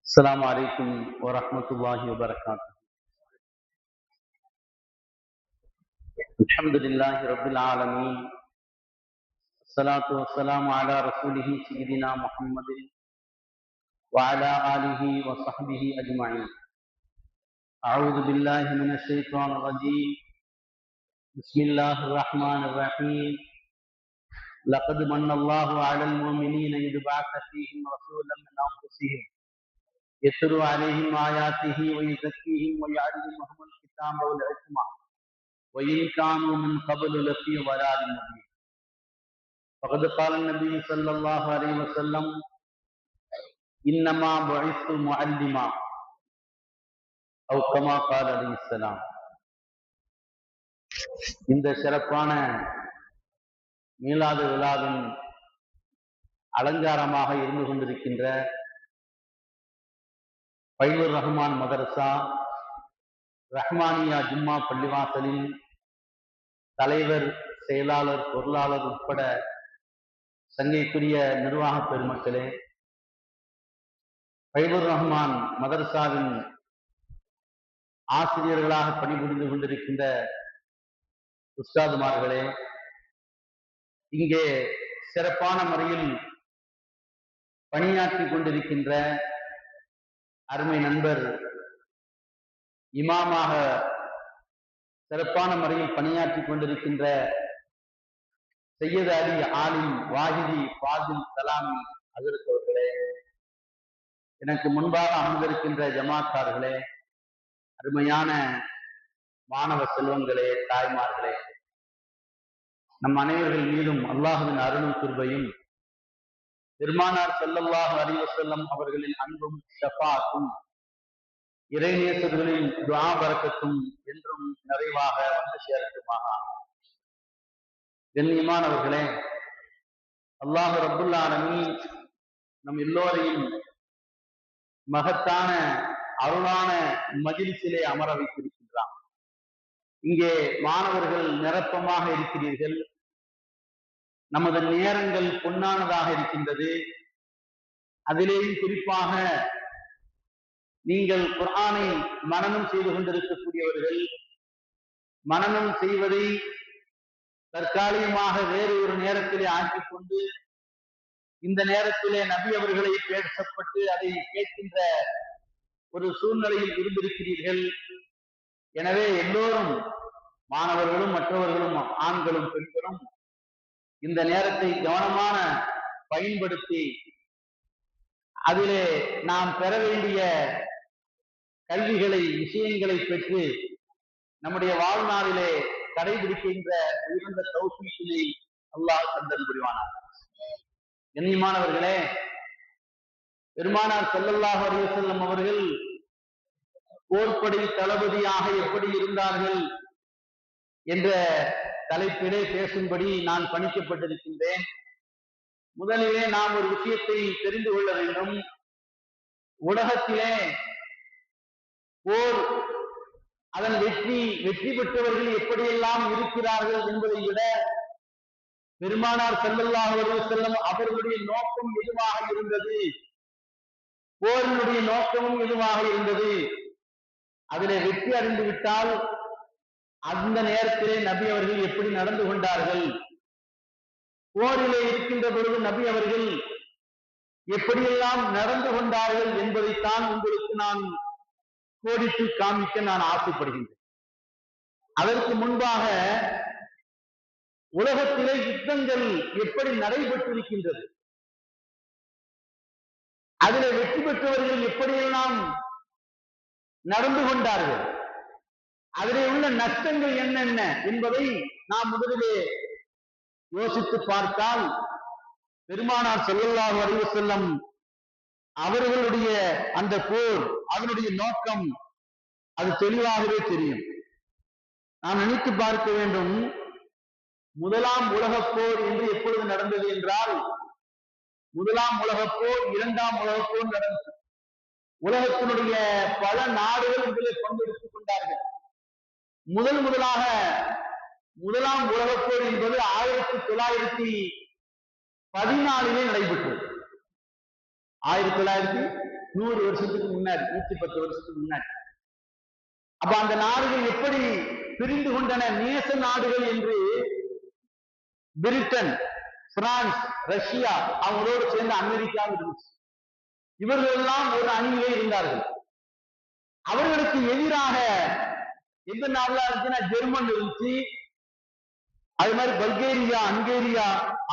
السلام عليكم ورحمة الله وبركاته. الحمد لله رب العالمين، الصلاة والسلام على رسوله سيدنا محمد وعلى آله وصحبه أجمعين. أعوذ بالله من الشيطان الرجيم. بسم الله الرحمن الرحيم. لقد من الله على المؤمنين إذ بعث فيهم رسولا من أنفسهم يتلو عليهم آياته ويزكيهم ويعلمهم الكتاب والحكمة وإن كانوا من قبل لفي ضلال مبين. فقد قال النبي صلى الله عليه وسلم: إنما بعثت معلما أو كما قال عليه السلام. இந்த சிறப்பான மீலாது விழாவின் அலங்காரமாக இருந்து கொண்டிருக்கின்ற பைலூர் ரஹ்மான் மதரசா ரஹ்மானியா ஜும்மா பள்ளிவாசலின் தலைவர், செயலாளர், பொருளாளர் உட்பட சங்கைக்குரிய நிர்வாக பெருமக்களே, பைலூர் ரஹ்மான் மதரசாவின் ஆசிரியர்களாக பணிபுரிந்து கொண்டிருக்கின்ற உஸ்தாதுமார்களே, இங்கே சிறப்பான முறையில் பணியாற்றி கொண்டிருக்கின்ற அருமை நண்பர், இமாமாக சிறப்பான முறையில் பணியாற்றி கொண்டிருக்கின்ற சையத் அலி ஆலிம் வாஹிதி ஃபாசில் சலாமி ஹஜ்ரத் அவர்களே, எனக்கு முன்பாக அமர்ந்திருக்கின்ற ஜமாத்தார்களே, அருமையான மாணவ செல்வங்களே, தாய்மார்களே, நம் அனைவர்கள் மீதும் அல்லாஹுவின் அருளும் கிருபையும் பெருமானார் ஸல்லல்லாஹு அலைஹி வஸல்லம் அவர்களின் அன்பும் ஷஃபாஅத்தும் இறைநேசர்களின் துஆ பரக்கத்தும் என்றும் நிறைவாக வந்து சேரட்டுமாக. கண்ணியமானவர்களே, அல்லாஹ் ரப்புல் ஆலமீன் நம் எல்லோரையும் மகத்தான அருளான மஜ்லிஸிலே அமர வைத்திருக்கின்றான். இங்கே மாணவர்கள் நிரப்பமாக இருக்கிறீர்கள். நமது நேரங்கள் பொன்னானதாக இருக்கின்றது. அதிலேயும் குறிப்பாக நீங்கள் குர்ஆனை மனனம் செய்து கொண்டிருக்கக்கூடியவர்கள், மனனம் செய்வதை தற்காலிகமாக வேறு ஒரு நேரத்திலே ஆக்கிக் கொண்டு இந்த நேரத்திலே நபி அவர்களை பேசப்பட்டு அதை கேட்கின்ற ஒரு சூழ்நிலையில் இருந்திருக்கிறீர்கள். எனவே எல்லோரும், மாணவர்களும் மற்றவர்களும், ஆண்களும் பெண்களும் இந்த நேரத்தை கவனமான பயன்படுத்தி அதிலே நாம் பெற வேண்டிய கல்விகளை, விஷயங்களை பெற்று நம்முடைய வாழ்நாளிலே கடைபிடிக்கின்ற உயர்ந்த தௌஃபீக்கினை அல்லாஹ் தந்தல் புரிவானார். கண்ணியமானவர்களே, பெருமானார் ஸல்லல்லாஹு அலைஹி வஸல்லம் அவர்கள் போர்ப்படை தளபதியாக எப்படி இருந்தார்கள் என்ற தலைப்பிலே பேசும்படி நான் பணிக்கப்பட்டிருக்கின்றேன். முதலிலே நாம் ஒரு விஷயத்தை தெரிந்து கொள்ள வேண்டும். உலகத்திலே போர், அதன் வெற்றி பெற்றவர்கள் எப்படியெல்லாம் இருக்கிறார்கள் என்பதை விட பெருமானார் ஸல்லல்லாஹு அலைஹி வஸல்லம் அவர்களுடைய நோக்கம் எதுவாக இருந்தது, போரினுடைய நோக்கமும் எதுவாக இருந்தது, அதிலே வெற்றி அடைந்து விட்டால் அந்த நேரத்திலே நபி அவர்கள் எப்படி நடந்து கொண்டார்கள், போரிலே இருக்கின்ற பொழுது நபி அவர்கள் எப்படியெல்லாம் நடந்து கொண்டார்கள் என்பதைத்தான் உங்களுக்கு நான் கோடிட்டு காமிக்க நான் ஆசைப்படுகின்றேன். அதற்கு முன்பாக உலகத்திலே யுத்தங்கள் எப்படி நடைபெற்றிருக்கின்றது, அதிலே வெற்றி பெற்றவர்கள் எப்படியெல்லாம் நடந்து கொண்டார்கள், அதிலே உள்ள நஷ்டங்கள் என்னென்ன என்பதை நாம் முதலிலே யோசித்து பார்த்தால் பெருமானார் ஸல்லல்லாஹு அலைஹி வஸல்லம் அவர்களுடைய அந்த போர், அதனுடைய நோக்கம் அது தெளிவாகவே தெரியும். நாம் நினைத்து பார்க்க வேண்டும். முதலாம் உலகப் போர் என்று எப்பொழுது நடந்தது என்றால், முதலாம் உலகப் போர், இரண்டாம் உலகப் போர் நடந்தது. உலகத்தினுடைய பல நாடுகள் இதிலே பங்கெடுத்துக் கொண்டார்கள். முதலாக முதலாம் உலகப் போர் என்பது 1914 14 நடைபெற்றது. 1900 வருஷத்துக்கு முன்னாடி, 110 வருஷத்துக்கு முன்னாடி. அப்ப அந்த நாடுகள் எப்படி பிரிந்து கொண்டன நேச நாடுகள் என்று பிரிட்டன், பிரான்ஸ், ரஷ்யா அவங்களோடு சேர்ந்து அமெரிக்கா இருந்துச்சு. இவர்கள் எல்லாம் ஒரு அணியிலே இருந்தார்கள். அவர்களுக்கு எதிராக எந்த நாடுலாம் இருந்துச்சுன்னா ஜெர்மன் இருந்துச்சு, அது மாதிரி பல்கேரியா, ஹங்கேரியா,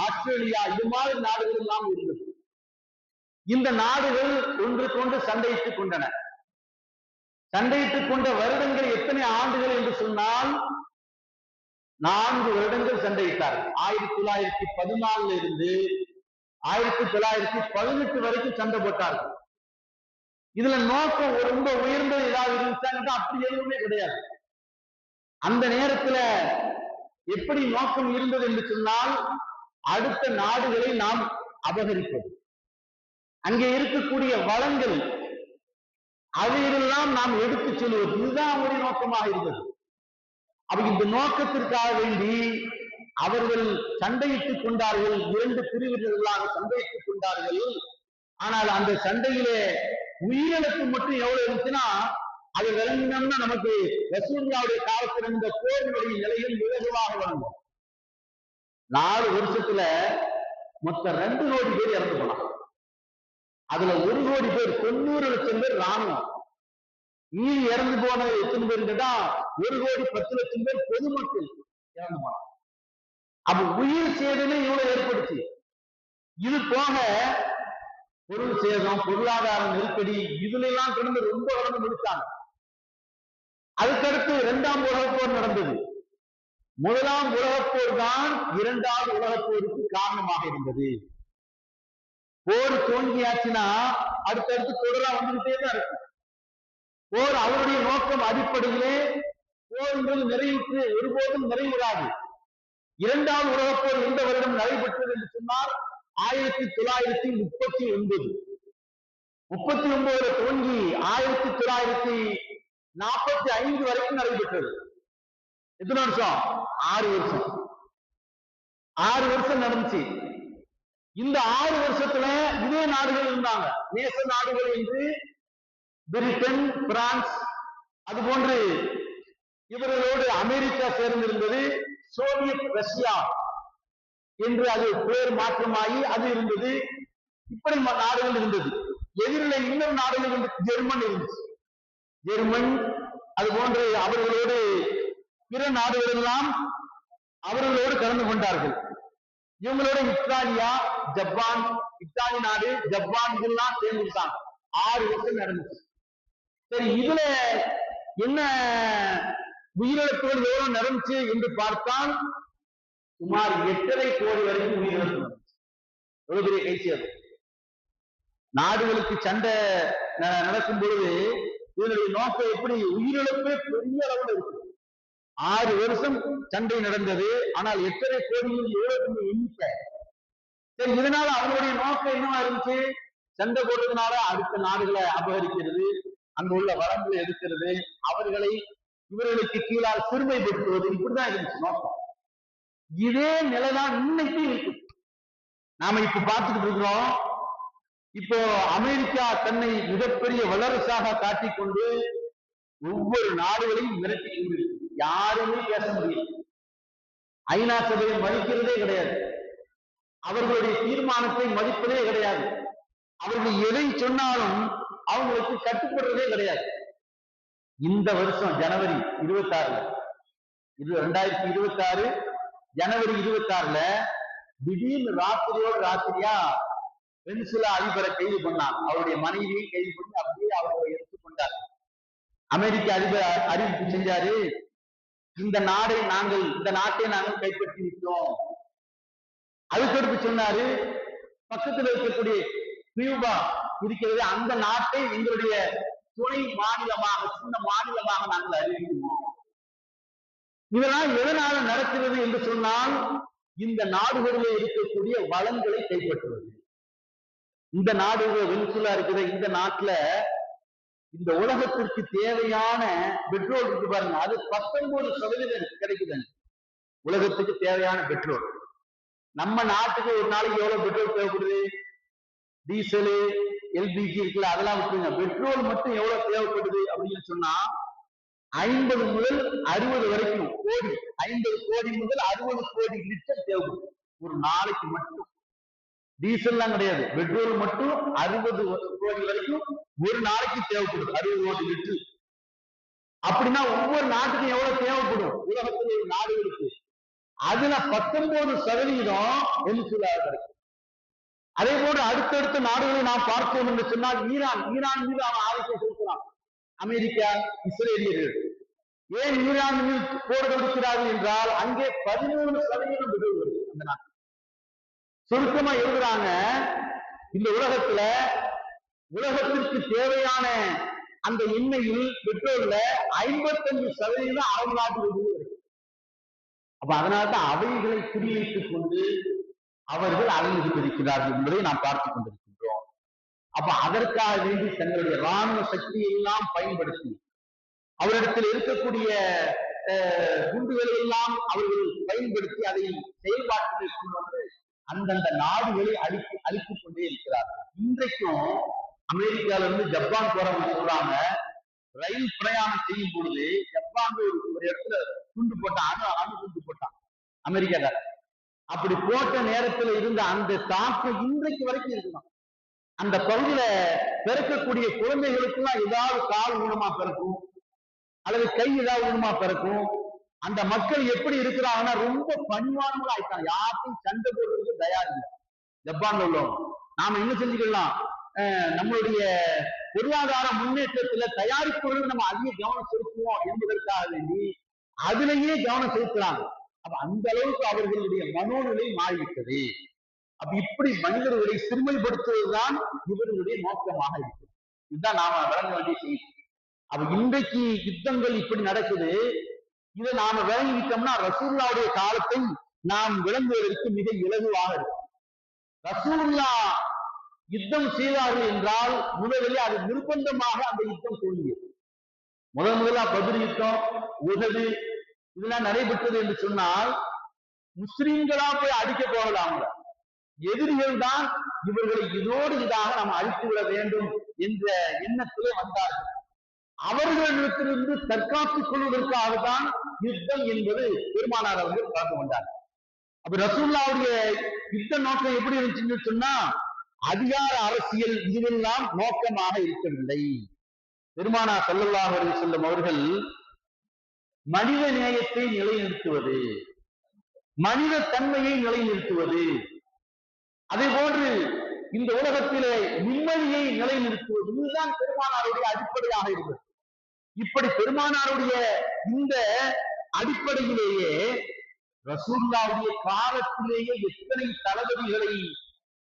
ஆஸ்திரேலியா, இது மாதிரி நாடுகள் எல்லாம் இருந்தது. இந்த நாடுகள் ஒன்றுக்கொன்று சண்டையிட்டுக் கொண்டன. சண்டையிட்டுக் கொண்ட வருடங்கள் எத்தனை ஆண்டுகள் என்று சொன்னால் 4 வருடங்கள் சண்டையிட்டார்கள். 1914 இருந்து 1918 வரைக்கும் சண்டை போட்டார்கள். இதுல நோக்கம் ரொம்ப உயர்ந்தது ஏதாவது இருந்துச்சாங்க? அப்படி எதுவுமே கிடையாது. அந்த நேரத்துல எப்படி நோக்கம் இருந்தது என்று சொன்னால், அடுத்த நாடுகளை நாம் அபகரிப்பது, அங்கே இருக்கக்கூடிய வளங்கள் அவையெல்லாம் நாம் எடுத்துச் செல்வது, இதுதான் அவருடைய நோக்கமாக இருந்தது. அப்ப இந்த நோக்கத்திற்காக வேண்டி அவர்கள் சண்டையிட்டுக் கொண்டார்கள். 2 பிரிவுகளாக சண்டையிட்டுக் கொண்டார்கள். ஆனால் அந்த சண்டையிலே உயிரிழப்பு மட்டும் எவ்வளவு இருந்துச்சுன்னா, அது விளங்கினோம்னா நமக்கு ரசூலுல்லாஹ்வுடைய காலத்தில் இந்த போரினுடைய நிலையில் விலகுவாக வழங்கும். 4 வருஷத்துல மொத்தம் 2 கோடி பேர் இறந்து போனாங்க. அதுல 1 கோடி பேர், 90 லட்சம் பேர் ராணுவம். மீதி இறந்து போனது எத்தனை பேர் கேட்டா 1 கோடி 10 லட்சம் பேர் பொதுமக்கள் இறந்து போனாங்க. அப்ப உயிர் சேதமே இவ்வளவு ஏற்படுச்சு. இது போக பொருள் சேதம், பொருளாதார நெருக்கடி, இதுல எல்லாம் கிடந்து ரொம்ப கடந்து முடிச்சாங்க. அதுக்கடுத்து 2ஆம் உலகப் போர் நடந்தது. 1ஆம் உலகப் போர் தான் 2வது உலகப் போருக்கு காரணமாக இருந்தது. போர் தோன்றியாச்சுன்னா அடுத்தடுத்து தொடரா வந்துகிட்டே தான் இருக்கு. போர் அவருடைய நோக்கம் அடிப்படையிலே போர் என்பது நிறைவுற்று ஒருபோதும் நிறைவுறாது. 2ஆம் உலகப் போர் எந்த வருடம் நடைபெற்றது என்று சொன்னால் 1939. 39 துவங்கி 1945 வரைக்கும் நடைபெற்றது. எத்தனை வருஷம்? 6 வருஷம். 6 வருஷம் நடந்துச்சு. இந்த 6 வருஷத்துல இதே நாடுகள் இருந்தாங்க, நேச நாடுகள் என்று பிரிட்டன், பிரான்ஸ், அது போன்று இவர்களோடு அமெரிக்கா சேர்ந்திருந்தது. சோவியத் ரஷ்யா என்று அது பேர் மாற்றமாகி அது இருந்தது. இப்படி நாடுகள் இருந்தது. எதிரில் இன்னொரு நாடுகள் இருந்தது, ஜெர்மன் இருந்துச்சு. ஜெர்மன் அது போன்று அவர்களோடு பிற நாடுகள் எல்லாம் அவர்களோடு கலந்து கொண்டார்கள். இவங்களோட இத்தாலியா, ஜப்பான், இத்தாலி நாடு, ஜப்பான் இதெல்லாம் சேர்ந்துட்டாங்க. 6 வருஷம் நடந்துச்சு. சரி, இதுல என்ன உயிரிழப்புகள் எவ்வளவு நடந்துச்சு என்று பார்த்தால் சுமார் 8.5 கோடி வரைக்கும் உயிரிழப்பு நடந்துச்சு. எவ்வளவு பெரிய கைசி அது. நாடுகளுக்கு சண்டை நடக்கும் பொழுது இதனுடைய நோக்கம் எப்படி, உயிரிழப்பே பெரிய அளவில் இருக்கு. 6 வருஷம் சண்டை நடந்தது. ஆனால் 8.5 கோடியில் எவ்வளவு எண்ணிக்கை. சரி, இதனால அவங்களுடைய நோக்கம் என்னவா இருந்துச்சு? சண்டை போடுறதுனால அடுத்த நாடுகளை அபகரிக்கிறது, அங்க உள்ள வளங்களை எடுக்கிறது, அவர்களை இவர்களுக்கு கீழால் சிறுமைப்படுத்துவது, இப்படிதான் இருந்துச்சு நோக்கம். இதே நிலைதான் இன்னைக்கு இருக்கு. நாம இப்ப பார்த்துக்கிட்டு இருக்கிறோம். இப்போ அமெரிக்கா தன்னை மிகப்பெரிய வல்லரசாக காட்டிக்கொண்டு ஒவ்வொரு நாடுகளையும் மிரட்டி கொண்டிருக்கு. யாருமே பேச முடியும். ஐநா சபையை மதிக்கிறதே கிடையாது. அவர்களுடைய தீர்மானத்தை மதிப்பதே கிடையாது. அவர்கள் எதை சொன்னாலும் அவங்களுக்கு கட்டுப்படுறதே கிடையாது. இந்த வருஷம் ஜனவரி 26, இது 2026 ஜனவரி 26 திடீர்னு ராத்திரியோடு ராத்திரியா வெனிசுலா அதிபரை கைது பண்ணாங்க. அவருடைய மனைவியை கைது பண்ணி அப்படியே அவர்களை எடுத்துக்கொண்டார். அமெரிக்க அதிபர் அறிவிப்பு செஞ்சாரு, இந்த நாட்டை நாங்கள் கைப்பற்றி விட்டோம். அதுக்கடுத்து சொன்னாரு, பக்கத்தில் இருக்கக்கூடிய கியூபா இருக்கிறது, அந்த நாட்டை எங்களுடைய துணை மாநிலமாக, சின்ன மாநிலமாக நாங்கள் அறிவிக்கிறோம். இதெல்லாம் எதனால நடக்கிறது என்று சொன்னால், இந்த நாடுகளிலே இருக்கக்கூடிய வளங்களை கைப்பற்றுவது. இந்த நாடுகள் வெனிசுலா இருக்கிற இந்த நாட்டுல இந்த உலகத்திற்கு தேவையான பெட்ரோல் இருக்கு பாருங்க, அது 19% கிடைக்குது. உலகத்துக்கு தேவையான பெட்ரோல் நம்ம நாட்டுக்கு ஒரு நாளைக்கு எவ்வளவு பெட்ரோல் தேவைப்படுது? டீசலு, எல்பிஜி இருக்குல்ல, அதெல்லாம் விட்டுருங்க. பெட்ரோல் மட்டும் எவ்வளவு தேவைப்படுது அப்படின்னு சொன்னா 50 முதல் 60 வரைக்கும் கோடி, 50 கோடி முதல் 60 கோடி லிட்டர் தேவைப்படும் ஒரு நாளைக்கு மட்டும். டீசல்லாம் கிடையாது, பெட்ரோல் மட்டும் 60 கோடி வரைக்கும் ஒரு நாளைக்கு தேவைப்படுது, 60 கோடி லிட்டர். அப்படின்னா ஒவ்வொரு நாட்டுக்கும் எவ்வளவு தேவைப்படும்? உலகத்தில் ஒரு நாடுகளுக்கு அதுல 19% வெனிசுலா கிடைக்கும். அதே போன்று அடுத்தடுத்த நாடுகளை நாம் பார்த்தோம் என்று சொன்னால் ஈரான் மீது அவன் ஆதிக்கம் செலுத்தலாம். அமெரிக்கா, இஸ்ரேலியர்கள் ஏன் ஈரான் மீது போர் தொடுக்கிறார்கள் என்றால் அங்கே 13% பெட்ரோல் வருது அந்த நாட்டு. சுருக்கமா எழுதுறாங்க, இந்த உலகத்திற்கு தேவையான அந்த எண்ணெயில் பெட்ரோல்ல 55% அவங்க நாட்டுக்கு வருது. அப்ப அதனால்தான் அவைகளை குறிவைத்துக் கொண்டு அவர்கள் அழிந்து கொண்டிருக்கிறார்கள் என்பதை நாம் பார்த்துக் கொண்டிருக்கின்றோம். அப்ப அதற்காக வேண்டி தங்களுடைய ராணுவ சக்தியை எல்லாம் பயன்படுத்தி அவரிடத்தில் இருக்கக்கூடிய குண்டுகளை எல்லாம் அவர்கள் பயன்படுத்தி அதை செயல்பாட்டில் கொண்டு வந்து அந்தந்த நாடுகளை அழித்துக் கொண்டே இருக்கிறார்கள். இன்றைக்கும் அமெரிக்கால இருந்து ஜப்பான் போறவங்க சொல்றாங்க, ரயில் பிரயாணம் செய்யும் பொழுது ஜப்பான் ஒரு இடத்துல குண்டு போட்டான், அணு குண்டு போட்டான் அமெரிக்காக்கார. அப்படி போட்ட நேரத்தில் இருந்த அந்த தாக்கம் இன்றைக்கு வரைக்கும் இருக்கலாம். அந்த பகுதியில பிறக்கக்கூடிய குழந்தைகளுக்கெல்லாம் ஏதாவது கால் ஊனமா பிறக்கும் அல்லது கை ஏதாவது ஊனமா பிறக்கும். அந்த மக்கள் எப்படி இருக்கிறாங்கன்னா ரொம்ப பணிவானவங்களா ஆயிட்டாங்க, யாருக்கும் சண்டை போடுறதுக்கு தயார் இல்லை ஜப்பான்ல உள்ளவங்க. நாம என்ன செஞ்சுக்கலாம், நம்மளுடைய பொருளாதார முன்னேற்றத்துல தயாரிப்புகள் நம்ம அதிக கவனம் செலுத்துவோம் என்பதற்காக வேண்டி அதிலேயே கவனம் செலுத்துறாங்க. அப்ப அந்த அளவுக்கு அவர்களுடைய மனோநிலை மாறிவிட்டது. அப்ப இப்படி மனிதர்களை சிறுமைப்படுத்துவதுதான் இவர்களுடைய நோக்கமாக இருக்கு. இதுதான் நாம விளங்க வேண்டிய செய்தி. அப்ப இன்றைக்கு யுத்தங்கள் இப்படி நடக்குது. இதை நாம விளங்கிட்டோம்னா ரசூலுல்லாவுடைய காலத்தை நாம் விளங்குவதற்கு மிக இலகுவாக இருக்கும். ரசூலுல்லா யுத்தம் செய்தார்கள் என்றால் முதலில் அது நிர்பந்தமாக அந்த யுத்தம் தோன்றியது. முதலா பத்ர் யுத்தம், உஹது இதெல்லாம் நடைபெற்றது என்று சொன்னால் முஸ்லிம்களா போய் அடிக்க போகலாம், எதிரிகள் தான் இவர்களை இதோடு இதாக நாம் அழித்து விட வேண்டும் என்ற எண்ணத்திலே வந்தார்கள். அவர்களிடத்திலிருந்து தற்காத்துக் கொள்வதற்காகத்தான் யுத்தம் என்பது பெருமானார் அவர்கள் கலந்து கொண்டார். அப்ப ரசூலுல்லாவுடைய யுத்த நோக்கம் எப்படி இருந்துச்சுன்னு சொன்னா அதிகார அரசியல் இதுவெல்லாம் நோக்கமாக இருக்கவில்லை. பெருமானார் ஸல்லல்லாஹு அலைஹி வஸல்லம் அவர்கள் மனித நேயத்தை நிலைநிறுத்துவது, மனித தன்மையை நிலைநிறுத்துவது, அதே போன்று இந்த உலகத்திலே நிம்மதியை நிலைநிறுத்துவது, இதுதான் பெருமானாருடைய அடிப்படையாக இருந்தது. இப்படி பெருமானாருடைய இந்த அடிப்படையிலேயே ரசூலுல்லாவுடைய காலத்திலேயே எத்தனை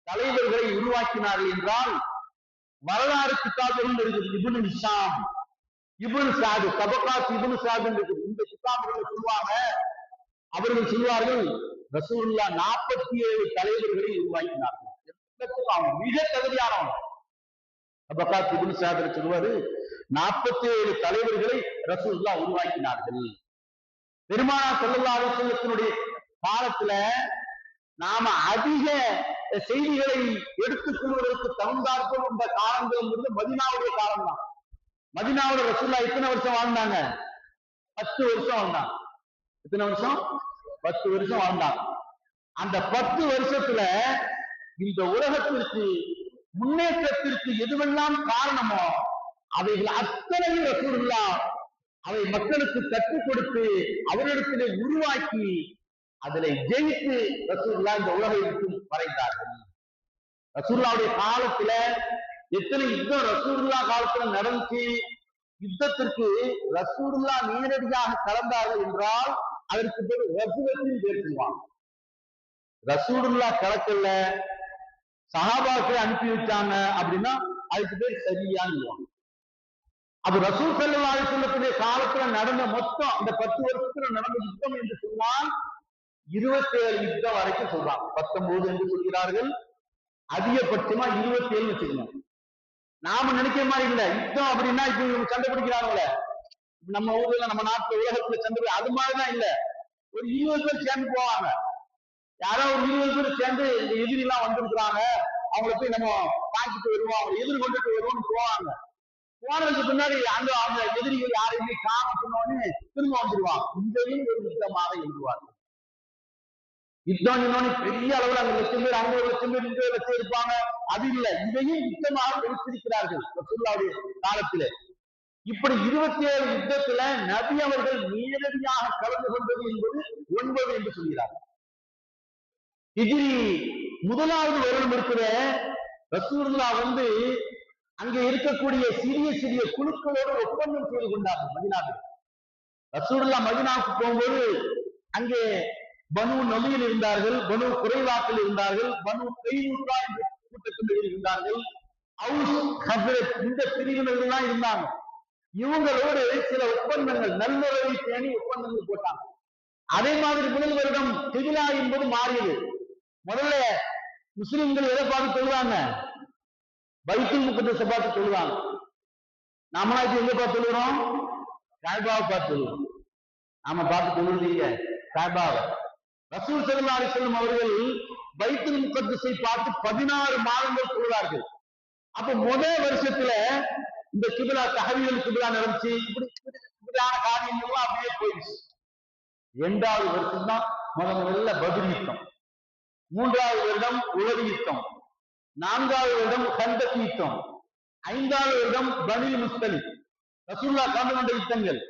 தலைவர்களை உருவாக்கினார்கள் என்றால் வரலாறு கிதாபுகள் இருக்குது. இப்னு ஹிஷாம், இப்னு சாது, தபகாத் இப்னு சாது இருக்குது. இந்த கிதாபுகளை சொல்லுவாங்க, அவர்கள் சொல்வார்கள் ரசூலுல்லாஹ் 47 தலைவர்களை உருவாக்கினார்கள். அவங்க மிக தகுதியானவங்க. தபகாத் இப்னு சாது சொல்வாரு 47 தலைவர்களை ரசூலுல்லாஹ் உருவாக்கினார்கள். பெருமானார் ஸல்லல்லாஹு அலைஹி வஸல்லத்தினுடைய காலத்துல நாம அதிக செய்திகளை எடுத்துக் கொள்வதற்கு தகுந்தாற்போல் இந்த காலங்கள் மதீனாவுடைய காலம் தான். மதீனாவுல ரசூலுல்லாஹ் எத்தனை வருஷம் வாழ்ந்தாங்க? 10 வருஷம் வாழ்ந்தாங்க. எத்தனை வருஷம்? 10 வருஷம் வாழ்ந்தாங்க. அந்த 10 வருஷத்துல இந்த உலகத்திற்கு முன்னேற்றத்திற்கு எதுவெல்லாம் காரணமோ அவைகள் அத்தனையும் ரசூலுல்லாஹ் அவை மக்களுக்கு கற்றுக் கொடுத்து அவரிடத்திலே உருவாக்கி அதிலே ஜெயித்து ரசூலுல்லாஹ் இந்த உலகத்திற்கு வரைந்தார்கள். ரசூலுல்லாஹ்வுடைய காலத்துல எத்தனை யுத்தம் ரசூலுல்லாஹ் காலத்துல நடந்துச்சு. யுத்தத்திற்கு ரசூலுல்லாஹ் நேரடியாக கலந்தார்கள் என்றால் அதற்கு பேர் ரசூலத்தின் பேர் சொல்லுவாங்க. ரசூலுல்லாஹ் கலக்கல்ல சஹாபாக்களை அனுப்பி வச்சாங்க அப்படின்னா அதுக்கு பேர் சரியான்னு சொல்லுவாங்க. அது ரசூல் ஸல்லல்லாஹு அலைஹி வஸல்லத்துடைய காலத்துல நடந்த மொத்தம் இந்த 10 வருஷத்துல நடந்த யுத்தம் என்று சொன்னால் 27 யுத்தம் வரைக்கும் சொல்றாங்க. 19 என்று சொல்கிறார்கள், அதிகபட்சமா 27 வச்சுக்கணும். நாம நினைக்கிற மாதிரி இல்ல. யுத்தம் அப்படின்னா இப்ப இவங்க சண்டை பிடிக்கிறாங்களே நம்ம ஊர்ல, நம்ம நாட்டுல, உலகத்துல சண்டை, அது மாதிரிதான் இல்ல. ஒரு 20 பேர் சேர்ந்து போவாங்க. யாரோ ஒரு 20 பேர் சேர்ந்து இந்த எதிரி எல்லாம் வந்திருக்கிறாங்க, அவங்களை போய் நம்ம தாக்கிட்டு வருவோம், அவங்களை எதிர்கொண்டுட்டு வருவோம்னு போவாங்க. போனதுக்கு பின்னாடி அந்த அந்த எதிரிகள் யாரையுமே காண சொன்னோன்னு திரும்ப வந்துடுவாங்க. இதையும் ஒரு யுத்தமாக எழுதுவார்கள். யுத்தம் இன்னொன்னு பெரிய அளவில் அந்த 1,00,000 பேர், 50 லட்சம் பேர், 20 லட்சம் இருப்பாங்க. அது இல்லை, இதையும் யுத்தமாக எடுத்திருக்கிறார்கள் ரசூலுல்லாஹ்வுடைய காலத்திலே. இப்படி 27 யுத்தத்துல நபி அவர்கள் நேரடியாக கலந்து கொண்டது என்பது 9 என்று சொல்கிறார். ஹிஜ்ரி முதலாவது வருடம் இருக்கிற ரசூலுல்லாஹ் அங்கே இருக்கக்கூடிய சிறிய சிறிய குழுக்களோடு ஒப்பந்தம் செய்து கொண்டார்கள் மதீனாவில். ரசூலுல்லாஹ் மதீனாவுக்கு போகும்போது அங்கே பனு நலீர் இருந்தார்கள், பனு குறைவாக்கள் இருந்தார்கள், பனு கைனுகா என்ற கூட்டத்தில் இருந்தார்கள், அவுஸ் ஹஸ்ரத் இந்த பிரிவினர்கள் தான் இருந்தாங்க. இவங்களோடு சில ஒப்பந்தங்கள், நல்லுறவை பேணி ஒப்பந்தங்கள் போட்டாங்க. அதே மாதிரி முதல் வருடம் கிபிலா என்பது மாறியது. முதல்ல முஸ்லிம்கள் எதை பார்த்து சொல்லுவாங்க? பைத்துல் முகத்தஸை பார்த்து சொல்லுவாங்க. நாம இது எங்க பார்த்து சொல்லுறோம்? காபாவை பார்த்து சொல்லுவோம். நாம பார்த்து சொல்லுறீங்க காபாவை. ரசூல் ஸல்லல்லாஹு அலைஹி வஸல்லம் அவர்கள் பைத்துல் முகத்தஸை பார்த்து 16 மாதங்கள் சொல்றார்கள். அப்ப முதல் வருஷத்துல இந்த கிபிலா தஹவீல் கிபிலா நடந்துச்சு, இப்படியான காரியங்கள்லாம் அப்படியே போயிடுச்சு. 2வது வருஷம் தான் முதல்ல பத்ர் யுத்தம், 3வது வருடம் உஹது யுத்தம், 4வது வருடம் கந்தக் யுத்தம், 5வது வருடம் பனி முஸ்தலிக் ரசூலுல்லாஹ் கலந்து கொண்ட யுத்தங்கள்,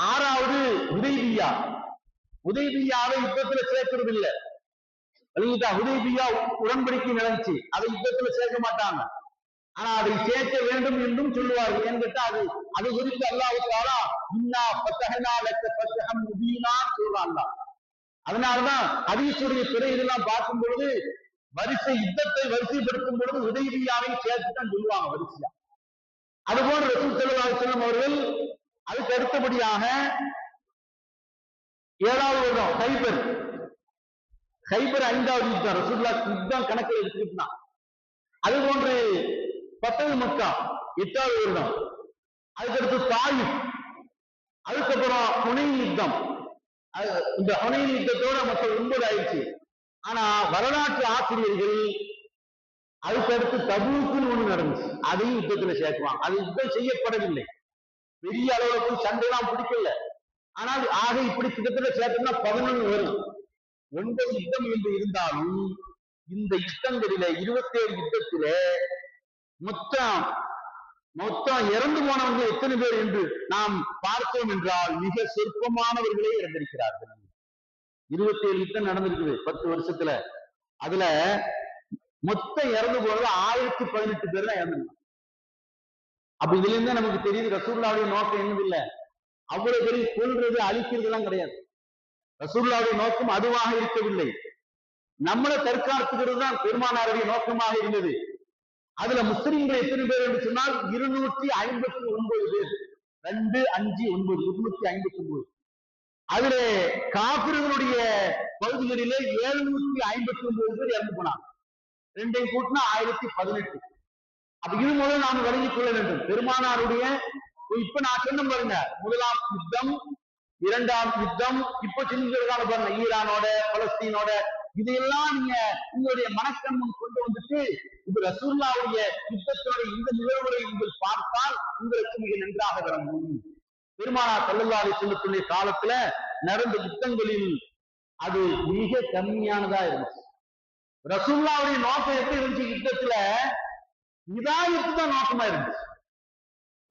6வது ஹுதைபியா. ஹுதைபியாவை யுத்தத்துல சேர்க்கிறது இல்லை, ஹுதைபியா உடன்படிக்கை நடந்துச்சு, அதை யுத்தத்துல சேர்க்க மாட்டாங்க. ஆனா அதை சேர்க்க வேண்டும் என்றும் சொல்லுவார்கள். ஏன்னு கேட்டா அது குறித்து அல்லாஹ் தஆலா இன்னா ஃபதஹனா லக ஃபத்ஹம் முபீனா சொல்றான். அதனாலதான் ஹதீஸுடைய துறை இதெல்லாம் பார்க்கும் பொழுது யுத்தத்தை வரிசைப்படுத்தும் பொழுது ஹுதைபியாவை சேர்த்து தான் சொல்லுவாங்க வரிசையா. அதுபோல் ரசூல் ஸல்லல்லாஹு அலைஹி வஸல்லம் அவர்கள் அதுக்கு அடுத்தபடியாக 7வது வருடம் ஹைபர் 5வது யுத்தம் ரசூலுல்லாஹ் யுத்தம் கணக்கில் எடுத்துக்கிட்டான். அதுபோன்று பத்தது மக்கா 8வது வருடம், அதுக்கடுத்து தாயிஃப், அதுக்கப்புறம் ஹுனைன் யுத்தம். இந்த ஹுனைன் யுத்தத்தோட மொத்தம் 9 ஆயிடுச்சு. ஆனா வரலாற்று ஆசிரியர்கள் அதுக்கடுத்து தபூக்குன்னு ஒண்ணு நடந்துச்சு, அதையும் யுத்தத்துல சேர்க்குவாங்க. அது யுத்தம் செய்யப்படவில்லை, பெரிய அளவுல போய் சண்டைலாம் பிடிக்கல. ஆனால் ஆக இப்படி கிட்டத்தட்ட சேர்த்தோம்னா 11 வரும். 9 யுத்தம் என்று இருந்தாலும் இந்த யுத்தங்களில 27 யுத்தத்தில மொத்தம் இறந்து போனவங்க எத்தனை பேர் என்று நாம் பார்த்தோம் என்றால் மிக சொற்பமானவர்களே இறந்திருக்கிறார்கள். 27 யுத்தம் நடந்திருக்குது 10 வருஷத்துல. அதுல மொத்தம் இறந்து போறது 1018 பேர் தான் இறந்துருக்காங்க. அப்ப இதுல இருந்து நமக்கு தெரியுது ரசூலுல்லாஹ்வுடைய நோக்கம் என்னதில்லை, அவ்வளவு பெரிய கொல்றது அழிக்கிறது எல்லாம் கிடையாது. ரசூலுல்லாஹ்வுடைய நோக்கம் அதுவாக இருக்கவில்லை, நம்மளை தற்காத்துக்கிறது தான் பெருமானாருடைய நோக்கமாக இருந்தது. அதுல முஸ்லிம்கள் எத்தனை பேர் என்று சொன்னால் 259 பேர். 2, 5, 9 259. அதுல காபிர்களுடைய பகுதிகளிலே 759 பேர் இறந்து போனாங்க. 2ஐயும் கூட்டினா 1018. அப்ப இது முதல் நாம் விளங்கிக் கொள்ள வேண்டும். பெருமானாருடைய இப்ப நான் சொன்ன பாருங்க, முதலாம் யுத்தம், 2ஆம் யுத்தம், இப்ப செஞ்சிருக்காங்க பாருங்க ஈரானோட பலஸ்தீனோட, இதையெல்லாம் நீங்க உங்களுடைய மனக்கண் முன் கொண்டு வந்துட்டு இது ரசூலுல்லாஹ்வுடைய யுத்தத்தோட இந்த நிகழ்வுகளை நீங்கள் பார்த்தால் உங்களுக்கு மிக நன்றாக விளங்கும். பெருமானார் ஸல்லல்லாஹு அலைஹி வஸல்லம் காலத்துல நடந்த யுத்தங்களில் அது மிக கம்மியானதா இருந்துச்சு. ரசூலுல்லாஹ்வுடைய நோக்கம் எப்படி இருந்துச்சு? யுத்தத்துல இதாயத்து தான் நோக்கமா இருந்துச்சு.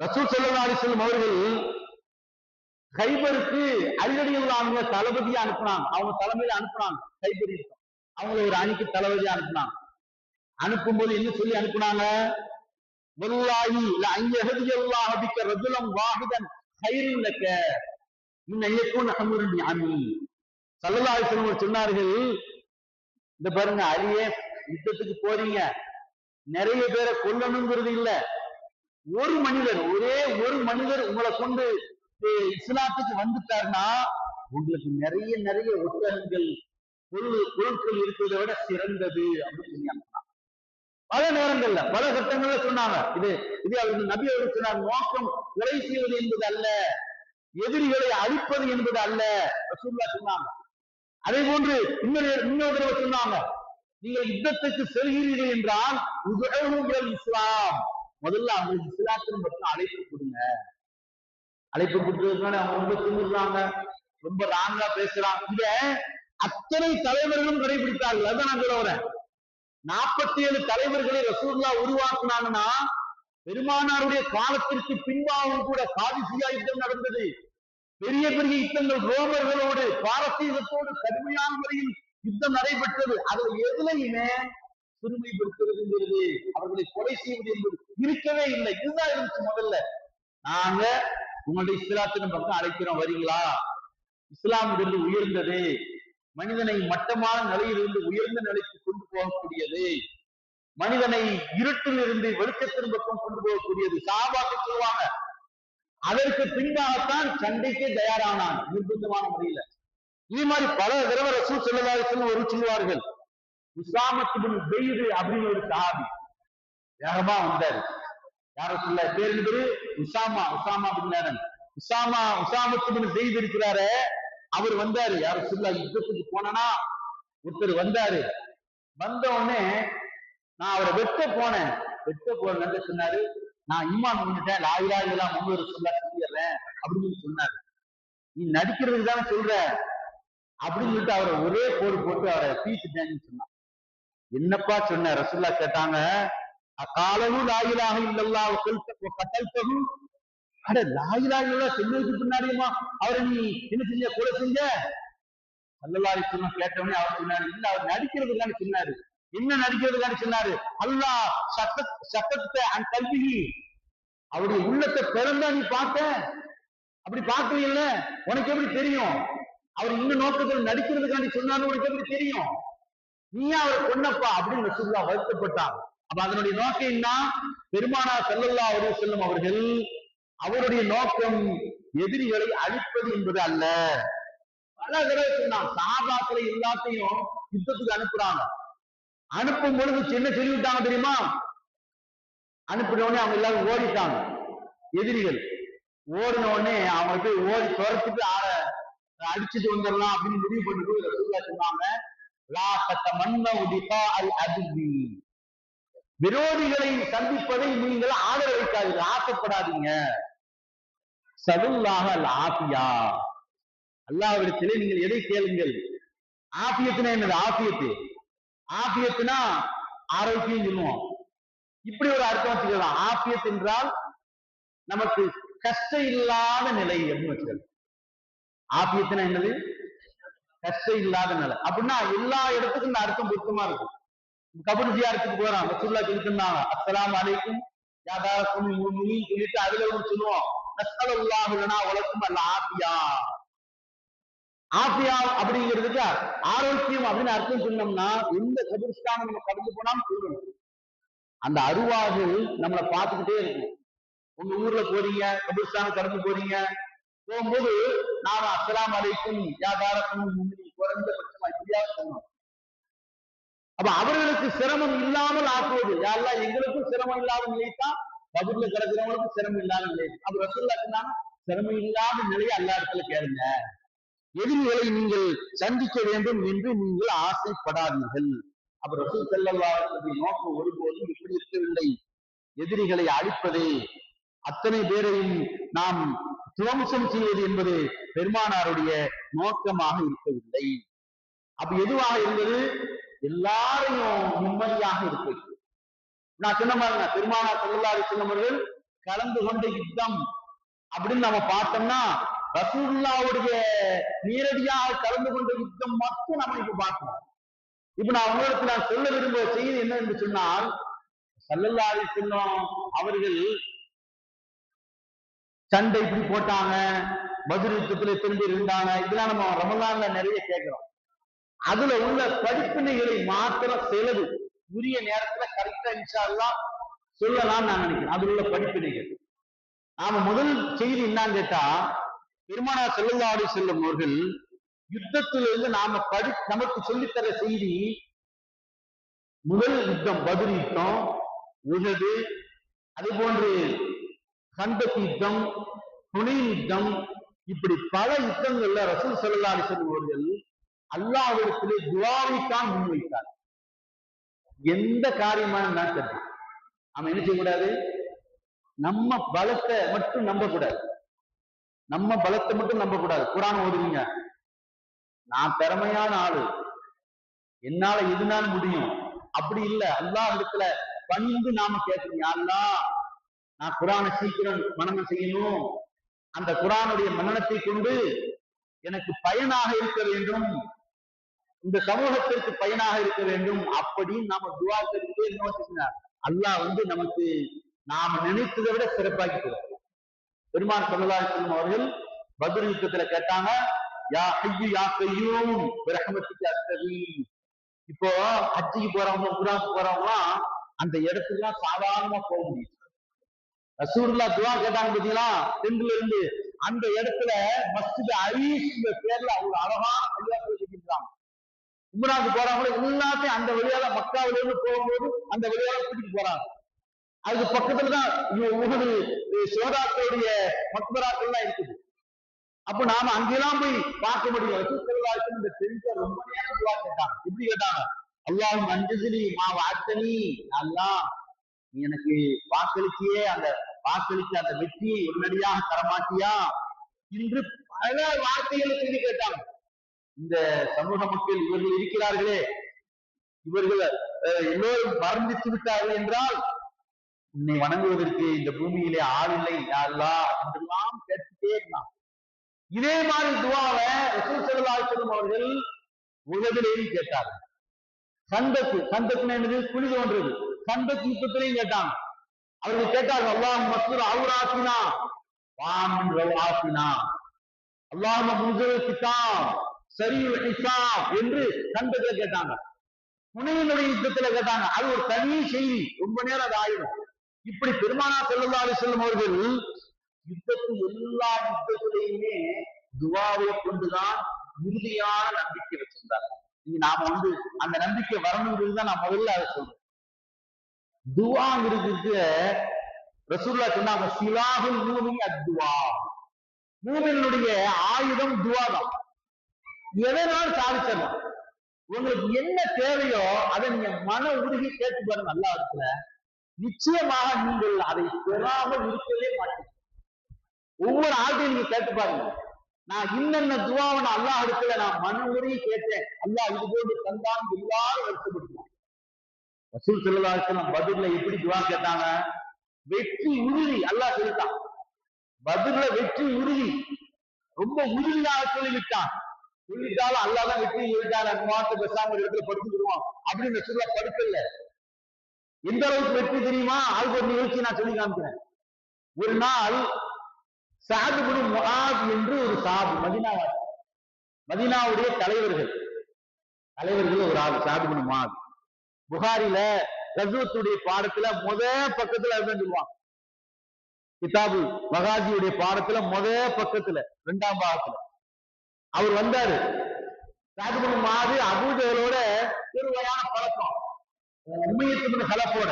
ரசூல் ஸல்லல்லாஹு அலைஹி வஸல்லம் அவர்கள் கைபருக்கு அலிரலியல்லாஹு தளபதியா அனுப்புனாங்க, அவங்க தலைமையில அனுப்புனாங்க. கைபர் யுத்தம் அவங்களை ஒரு அணிக்கு தளபதியா அனுப்புனாங்க. அனுப்பும்போது என்ன சொல்லி அனுப்புனாங்க? வல்லாஹி லா யஹ்தியல்லாஹு பிக ரஜுலம் வாஹிதன் கைருன் லக மின் யகுன் ஹம்ருன் நிஅமி. ஸல்லல்லாஹு அலைஹி வஸல்லம் சொன்னார்கள், இந்த பாருங்க அலியே, யுத்தத்துக்கு போறீங்க, நிறைய பேரை கொல்லணுங்கிறது இல்ல, ஒரு மனிதர், ஒரே ஒரு மனிதர் உங்களை கொண்டு இஸ்லாத்துக்கு வந்துட்டாருன்னா உங்களுக்கு நிறைய நிறைய ஒட்டகங்கள் பொருட்கள் இருக்கிறத விட சிறந்தது அப்படின்னு சொல்லி அனுப்பினாங்க. பல நேரங்கள்ல பல கட்டங்கள்ல சொன்னாங்க. இது அவர்கள் நபி அவர்கள் சொன்னார், நோக்கம் கொலை செய்வது என்பது அல்ல, எதிரிகளை அழிப்பது என்பது அல்ல ரசூலுல்லாஹ் சொன்னாங்க. அதே போன்று இன்னொரு தடவை சொன்னாங்க, நீங்கள் யுத்தத்துக்கு செல்கிறீர்கள் என்றால் இஸ்லாம், முதல்ல அவங்களுக்கு இஸ்லாத்தின் மட்டும் அழைப்பு கொடுங்க. அழைப்பு கொடுத்ததுனால அவங்க ரொம்ப திமிர்றாங்க, ரொம்ப ராங்கா பேசுறாங்க. இத அத்தனை தலைவர்களும் கடைபிடித்தார்கள். அதான் நான் சொல்ல வரேன். 47 தலைவர்களை ரசூலுல்லாஹ் உருவாக்குனாங்கன்னா பெருமானாருடைய காலத்திற்கு பின்பாகவும் கூட காதிசியா யுத்தம் நடந்தது. பெரிய பெரிய யுத்தங்கள் ரோமர்களோடு பாரசீகத்தோடு கடுமையான முறையில் யுத்தம் நடைபெற்றது. அதுல எதுலையுமே சிறுமைப்படுத்துவது, அவர்களை கொலை செய்வது என்பது இருக்கவே இல்லை. இதுதான் இருந்துச்சு முதல்ல. நாங்க உங்களுடைய இஸ்லாத்தின் பக்கம் அழைக்கிறோம், வரீங்களா? இஸ்லாம் இருந்து உயர்ந்தது, மனிதனை மட்டமான நிலையிலிருந்து உயர்ந்த நிலைக்கு கொண்டு போகக்கூடியது, மனிதனை இருட்டில் இருந்து வெளிச்சத்தின் பக்கம் கொண்டு போகக்கூடியது. சஹாபாக்கள் சொல்லுவாங்க, அதற்கு பின்பாகத்தான் சண்டைக்கே தயாரானான் நிர்பந்தமான முறையில. இது மாதிரி பல தடவை ரசூல் ஸல்லல்லாஹு அலைஹி வஸல்லம் ஒரு சொல்வார்கள். உஸாமத் இப்னு ஸைத் அப்படின்னு ஒரு சஹாபி வேகமா வந்தாரு. யார சொல்ல பேரு உஸாமா பின் லாதன். உஸாமத் இப்னு ஸைத் இருக்கிறாரு, அவர் வந்தாரு. யார சொல்ல யுத்தத்துக்கு போனா ஒருத்தர் வந்தாரு. வந்த உடனே நான் அவரை வெட்ட போனேன் சொன்னாரு, நான் ஈமான் பண்ணிட்டேன், லா இலாஹ இல்லல்லாஹ் முஹம்மது ரசூலுல்லாஹ் சொல்லிடுறேன் அப்படின்னு சொன்னாரு. நீ நடிக்கிறதுக்கு தானே சொல்ற அப்படின்னு சொல்லிட்டு அவரை ஒரே போட்டு அவரை பீச்சிட்டேன்னு சொன்னான். என்னப்பா சொன்ன? ரசூலுல்லாஹ் கேட்டாங்க, அகாலு லா இலாஹ இல்லல்லாஹ் கத்தல்தஹு, அட லா இலாஹ இல்லல்லாஹ் சொன்னதுக்கு பின்னாடியுமா அவரை நீ என்ன செஞ்ச, கொலை செஞ்ச? ஸல்லல்லாஹு அலைஹி வஸல்லம் கேட்டவனே அவர் சொன்னாரு, இல்ல அவர் நடிக்கிறதுக்கான சொன்னாரு. என்ன நடிக்கிறதுக்கான சொன்னாரு? அல்லாஹ் சத்தத்தை அன் கல்விஹி, அவருடைய உள்ளத்தை பிறந்தா நீ பார்த்த, அப்படி பார்க்கல, உனக்கு எப்படி தெரியும்? அவர் இன்னும் நோக்கத்தில் நடிக்கிறதுக்காண்டி சொன்னாரு, உனக்கு எப்படி தெரியும்? நீயா அவரை கொன்னப்பா அப்படின்னு ரசூலுல்லாஹ் வருத்தப்பட்டாங்க. அப்ப அதனுடைய நோக்கம் என்ன? பெருமானார் ஸல்லல்லாஹு அலைஹி வஸல்லம் அவர்கள் அவருடைய நோக்கம் எதிரிகளை அழிப்பது என்பது அல்ல. பல தடவை சொன்னாங்க. சஹாபாக்களை எல்லாத்தையும் யுத்தத்துக்கு அனுப்புறாங்க. அனுப்பும் பொழுது என்ன சொல்லிவிட்டாங்க தெரியுமா? அனுப்பின உடனே அவங்க எல்லாரும் ஓடிட்டாங்க. எதிரிகள் ஓடின உடனே அவங்க போய் ஓடி துரத்துட்டு அடிச்சுட்டு வந்துடலாம் அப்படின்னு முடிவு பண்ணிட்டு ரசூலுல்லாஹ் சொன்னாங்க, லா தத்தமன்னவு லிகாஅல் அதுவி, விரோதிகளை சந்திப்பதை நீங்கள் ஆதரவிக்காதீர்கள், ஆசைப்படாதீங்க. சலுல்லாஹ அல் ஆஃபியா, அல்லாஹ்விடத்திலே நீங்கள் எதை கேளுங்கள். ஆஃபியத்துனா என்னது? ஆஃபியத்துனா ஆரோக்கியம் சொல்லுவோம். இப்படி ஒரு அர்த்தம் வச்சுக்கலாம். ஆஃபியத் என்றால் நமக்கு கஷ்டம் இல்லாத நிலை அப்படின்னு வச்சுக்கலாம். ஆஃபியத்துனா என்னது? கஷ்டம் இல்லாத நிலை. அப்படின்னா எல்லா இடத்துக்கும் இந்த அர்த்தம் பொருத்தமா இருக்கும். கபர் ஜியாரத்துக்கு போறான், ரசூலுல்லாஹ் சொல்லிருந்தாங்க, அஸ்ஸலாமு அலைக்கும் யா தாரகுல் முஃமினீன் சொல்லிட்டு அதுல ஒன்று சொல்லுவோம், நஸ்அலுல்லாஹு லனா வலக்கும் அல் ஆஃபியா. ஆஃபியா அப்படிங்கிறதுக்கு ஆரோக்கியம் அப்படின்னு அர்த்தம் சொன்னோம்னா எந்த கபர்ஸ்தானம் நம்ம கடந்து போனாலும் சொல்லணும். அந்த அருவாகு நம்மளை பார்த்துக்கிட்டே இருக்கும். உங்க ஊர்ல போறீங்க, கபர்ஸ்தானம் கடந்து போறீங்க, போகும்போது நாம அஸ்ஸலாமு அலைக்கும் யா தாரகுல் முஃமினீன் குறைந்தபட்சமா இப்படியாவது சொன்னோம். அப்ப அவர்களுக்கு சிரமம் இல்லாமல் ஆக்குவது, யாரெல்லாம் எங்களுக்கும் சிரமம் இல்லாத நிலைத்தான் கபர்ல கிடக்கிறவங்களுக்கும் சிரமம் இல்லாத நிலை. அப்ப ரசூலுல்லாஹ் சொன்னாங்க, சிரமம் இல்லாத நிலையை அல்லா இடத்துல கேளுங்க. எதிரிகளை நீங்கள் சந்திக்க வேண்டும் என்று நீங்கள் ஆசைப்படாதீர்கள். அப்ப ரசூல் ஸல்லல்லாஹு அலைஹி வஸல்லம் நோக்கம் ஒருபோதும் இப்படி இருக்கவில்லை. எதிரிகளை அழிப்பது, அத்தனை பேரையும் நாம் துவம்சம் செய்வது என்பது பெருமானாருடைய நோக்கமாக இருக்கவில்லை. அப்ப எதுவாக இருந்தது? எல்லாரையும் நிம்மதியாக இருக்கிறது. நான் சொன்ன மாதிரி பெருமானார் ஸல்லல்லாஹு அலைஹி வஸல்லம் அவர்கள் கலந்து கொண்ட யுத்தம் அப்படின்னு நம்ம பார்த்தோம்னா ரசூலுல்லாஹ்வுடைய நேரடியாக கலந்து கொண்ட யுத்தம் மட்டும் நம்ம இப்ப பார்க்கணும். இப்ப நான் உங்களுக்கு நான் சொல்ல விரும்புகிற செய்தி என்ன என்று சொன்னால், ஸல்லல்லாஹு அலைஹி வஸல்லம் அவர்கள் சண்டை இப்படி போட்டாங்க, பத்ர் யுத்தத்துல திரும்பி இருந்தாங்க, இதெல்லாம் நம்ம ரமலான்ல நிறைய கேட்கிறோம். அதுல உள்ள படிப்பினைகளை மாத்திரம் செலவு உரிய நேரத்துல கரெக்டா இன்ஷா அல்லாஹ் சொல்லலாம்னு நான் நினைக்கிறேன். அதுல உள்ள படிப்பினைகள் நாம முதல் செய்தி என்னன்னு கேட்டா, பெருமானார் ஸல்லல்லாஹு அலைஹி வஸல்லம் அவர்கள் யுத்தத்திலிருந்து நாம நமக்கு சொல்லித்தர செய்தி, முதல் யுத்தம் பத்ர் யுத்தம், உஹது, அதே போன்று கந்தக் யுத்தம், ஹுனைன் யுத்தம், இப்படி பல யுத்தங்கள்ல ரசூல் ஸல்லல்லாஹு அலைஹி வஸல்லம் அவர்கள் அல்லாஹ்விடத்திலே துஆவைத்தான் முன்வைத்தார். எந்த காரியமான சரி நம்ம என்ன செய்யக்கூடாது, நம்ம பலத்தை மட்டும் நம்பக்கூடாது. நம்ம பலத்தை மட்டும் நம்பக்கூடாது. குர்ஆன் ஓதுவீங்க, நான் திறமையான ஆளு, என்னால எதுனாலும் முடியும், அப்படி இல்ல. அல்லாஹ் இடத்துல பணிந்து நாம கேட்கணும், யா அல்லாஹ் நான் குர்ஆனை சீக்கிரம் மனனம் செய்யணும், அந்த குர்ஆனுடைய மனனத்தை கொண்டு எனக்கு பயனாக இருக்க வேண்டும், இந்த சமூகத்திற்கு பயனாக இருக்க வேண்டும் அப்படின்னு நாம துஆ கேட்டுட்டே இருந்தோம். அல்லாஹ் நமக்கு நாம நினைத்ததை விட சிறப்பாக்கி தருவார். பெருமான் ஸல்லல்லாஹு அலைஹி வஸல்லம் அவர்கள் பத்ர் யுத்தத்துல கேட்டாங்க, யா ஹய்யு யா கய்யூம் பிரஹ்மத்திக அஸ்தகீஸ். இப்போ ஹஜ்ஜிக்கு போறவங்க, உம்ராக்கு போறவங்க அந்த இடத்துக்குலாம் சாதாரணமா போக முடியும். ரசூலுல்லாஹ் துஆ கேட்டாங்க பாத்தீங்களா, டென்ட்ல இருந்து அந்த இடத்துல மஸ்ஜித் அரீஸ் பேர்ல அவங்க அழகா வழியாக. உம்ராக்கு போறவங்க எல்லாத்தையும் அந்த வழியால மக்காவில இருந்து போகும்போது அந்த வழியால கூட்டிட்டு போறாங்க. அதுக்கு பக்கத்துல தான் உஹது ஷுஹதாக்களுடைய மக்பராக்கள்லாம் இருக்குது. அப்ப நாம அங்கெல்லாம் போய் பார்க்க முடியும். இந்த டென்ட்ல ரொம்ப நேரம் துஆ கேட்டாங்க. எப்படி கேட்டாங்க, அல்லாஹும்ம அன்ஜிஸ்னி மா வஅத்தனி, அல்லாஹ் நீ எனக்கு வாக்களிச்சியே அந்த வாக்களிச்ச அந்த வெற்றியை உடனடியாக தரமாட்டியா என்று பல வார்த்தைகளை சொல்லி கேட்டாங்க. இந்த சமூக மக்கள் இவர்கள் இருக்கிறார்களே, இவர்கள் எல்லோரும் மறந்துட்டு விட்டார்கள் என்றால் உன்னை வணங்குவதற்கு இந்த பூமியிலே ஆள் இல்லை யா அல்லாஹ் என்றெல்லாம் கேட்டுட்டே இருந்தான். இதே மாதிரி துஆவை ரசூல் ஸல்லல்லாஹு அலைஹி வஸல்லம் அவர்கள் உலகிலேயும் கேட்டார்கள். சந்தக்குன்னு என்னது, குழி தோன்றது. சந்தக் யுத்தத்திலையும் கேட்டாங்க. அவர்கள் கேட்டார்கள், அல்லாஹும்ம மஸ்துர் அவ்ராத்தினா வாமின் ரவாத்தினா, அல்லாஹும்ம முன்சில் கிதாப் சரீஉல் ஹிசாப் என்று சந்தக்ல கேட்டாங்க. புனையினுடைய யுத்தத்துல கேட்டாங்க. அது ஒரு தனி செய்தி, ரொம்ப நேரம் அது ஆயிடும். இப்படி பெருமானார் ஸல்லல்லாஹு அலைஹி வஸல்லம் அவர்கள் யுத்தத்தில் எல்லா யுத்தத்திலையுமே துஆவை கொண்டுதான் உறுதியான நம்பிக்கை வச்சிருந்தாங்க. நாம அந்த நம்பிக்கை வரணுங்கிறது நான் முதல்ல அதை சொல்றேன். துஆங்கிறது ரசூலுல்லாஹ் சொன்னாங்க, சிலாஹுல் மூமின் அத்துஆ, மூமினுடைய ஆயுதம் துஆ தான். எதனால் சாதிச்சிடலாம். உங்களுக்கு என்ன தேவையோ அதை நீங்க மன உருகி கேட்டு பாருங்க அல்லாஹ் இடத்துல, நிச்சயமாக நீங்கள் அதை பெறாமல் இருக்கவே மாட்டீங்க. ஒவ்வொரு ஆள்கிட்டையும் நீங்க கேட்டு பாருங்க, நான் இன்னென்ன துஆவை நான் அல்லாஹ் இடத்துல நான் மன உருகி கேட்டேன், அல்லாஹ் இது போன்று தந்தான் எல்லாரும் வருத்தப்படுத்துவான். ரசூல் ஸல்லல்லாஹு அலைஹி வஸல்லம் பத்ர்ல எப்படி துஆ கேட்டாங்க, வெற்றி உறுதி அல்லாஹ் சொல்லிட்டான். பத்ர்ல வெற்றி உறுதி, ரொம்ப உறுதியாக சொல்லிவிட்டான். சொல்லிட்டாலும் அல்லாஹ் தான் வெற்றி சொல்லிட்டான், மாட்டு பேசாம ஒரு இடத்துல படுத்துக்கிடுவான் அப்படின்னு ரசூலுல்லாஹ் படுக்கல. எந்த அளவுக்கு வெற்றி தெரியுமா, அதுக்கு ஒரு நிகழ்ச்சி நான் சொல்லி காமிக்கிறேன். ஒரு நாள் சஅத் இப்னு முஆத் என்று ஒரு சஹாபி, மதீனாவுடைய தலைவர்கள் ஒரு ஆள் சஅத் இப்னு முஆத். புகாரில கஸ்வத்துடைய பாடத்துல பக்கத்துல அதுதான் சொல்லுவாங்க. கிதாபு மகாஜியுடைய பாடத்துல பக்கத்துல 2ஆம் பாகத்துல அவர் வந்தாரு. சஅத் இப்னு முஆத் அபூஜஹலோட ஒரு வகையான பழக்கம், உமையத் இப்னு ஹலஃபோட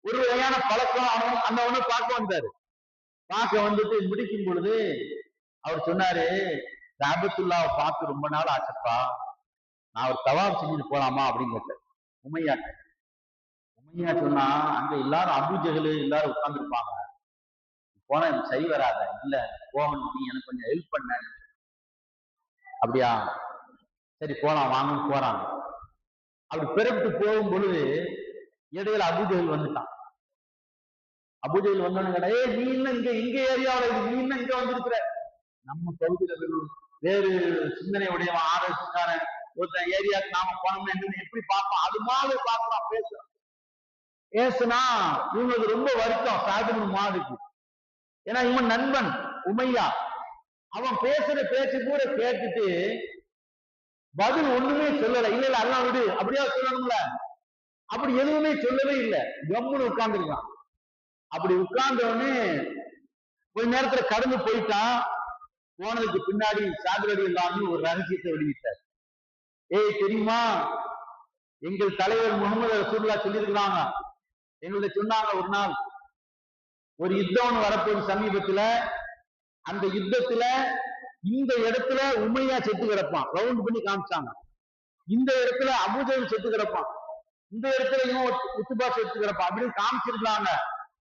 ஒரு வகையான பழக்கம். அவனை பார்க்க வந்தாரு. பார்க்க வந்துட்டு முடிக்கும் பொழுது அவர் சொன்னாரு, காபத்துல்லாவை பார்த்து ரொம்ப நாள் ஆச்சப்பா, நான் ஒரு தவாப் செஞ்சுட்டு போலாமா அப்படின்னு கேட்டார் உமையா சொன்னா, அங்க எல்லாரும் அபூஜஹல் எல்லாரும் உட்கார்ந்து இருப்பாங்க, போனா எனக்கு சரி வராத, இல்ல போகணும், நீ எனக்கு கொஞ்சம் ஹெல்ப் பண்ண. அப்படியா, சரி போலாம் வாங்கன்னு போறாங்க. அப்படி பிறப்பிட்டு போகும் பொழுது இடையில அபூஜஹல் வந்துட்டான். அபூஜஹல் வந்தோன்னு கேட்டா, நீ இன்னும் இங்க ஏரியாவில் நீ இன்னும் இங்க வந்திருக்கிற, நம்ம பகுதியில வேறு சிந்தனை உடைய ஆர்எஸ்காரன் ஒருத்தன் ஏரியாவுக்கு நாம போனோம்னா என்ன எப்படி பார்ப்போம், அது மாதிரி பார்க்கலாம். பேசுனா இவங்களுக்கு ரொம்ப வருத்தம் சஅத் இப்னு முஆதுக்கு. ஏன்னா இவன் நண்பன் உமையா, அவன் பேசுற பேச்சு கூட கேட்டுட்டு பதில் ஒண்ணுமே சொல்லல. இல்ல அல்லாஹ் விடு அப்படியா சொல்லணும்ல, அப்படி எதுவுமே சொல்லவே இல்லை, கம்முன்னு உட்கார்ந்துருக்கான். அப்படி உட்கார்ந்தவனே கொஞ்ச நேரத்துல கடந்து போயிட்டான். போனதுக்கு பின்னாடி சஅத் ரலியல்லாஹு ஒரு ரகசியத்தை வெளியிட்டார். ஏய் தெரியுமா, எங்கள் தலைவர் முஹம்மது ரசூலுல்லாஹ் சொல்லியிருக்கிறாங்க, எங்களுடைய சொன்னாங்க, ஒரு நாள் ஒரு யுத்தம் வரப்போகுது சமீபத்துல, அந்த யுத்தத்துல இந்த இடத்துல உமையா செத்து கிடப்பான், ரவுண்ட் பண்ணி காமிச்சாங்க. இந்த இடத்துல அபூஜஹல் செத்து கிடப்பான், இந்த இடத்துல இவன் உத்துபா செத்து கிடப்பான் அப்படின்னு காமிச்சிருக்காங்க.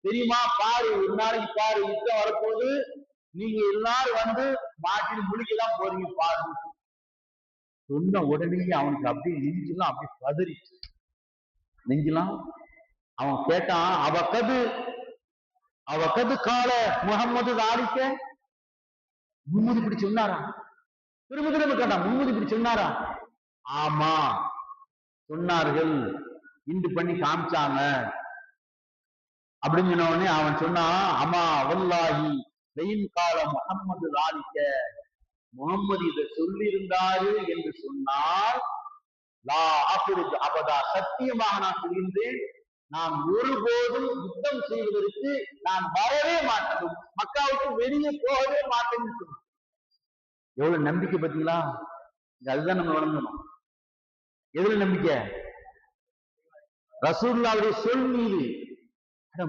தெரியுமா, பாரு ஒரு நாளைக்கு பாரு, யுத்தம் வரப்போது, நீங்க எல்லாரும் வந்து மாட்டின்னு முழுக்கிதான் போறீங்க பாரு. சொன்ன உடனே அவனுக்கு அப்படியே நெஞ்செல்லாம் அப்படியே பதறிச்சு, நெஞ்செல்லாம். அவன் கேட்டான், அவக்கது கால முகம்மது தாலிக்க, முன்மதி இப்படி சொன்னாரா? திரும்ப திரும்ப கேட்டான், முன்மதி இப்படி சொன்னாரா? ஆமா சொன்னார்கள், இண்டு பண்ணி காமிச்சாங்க அப்படின்னு சொன்ன உடனே அவன் சொன்னான், அம்மா வல்லாஹி வெயின் கால முகம்மது தாலிக்க, முகம்மது இதை சொல்லியிருந்தாரு என்று சொன்னால், லா அஃபுருஜ் அபதா, சத்தியமாக நான் சொல்கின்றேன், நான் ஒருபோதும் யுத்தம் செய்வதற்கு நான் வரவே மாட்டேன், மக்காவுக்கு வெளியே போகவே மாட்டேன்னு சொன்னான். எவ்வளவு நம்பிக்கை பார்த்தீங்களா? அதுதான் நம்ம வழங்கணும். எதுல நம்பிக்கை? ரசூலுல்லாஹ்வுடைய சொல் மீது.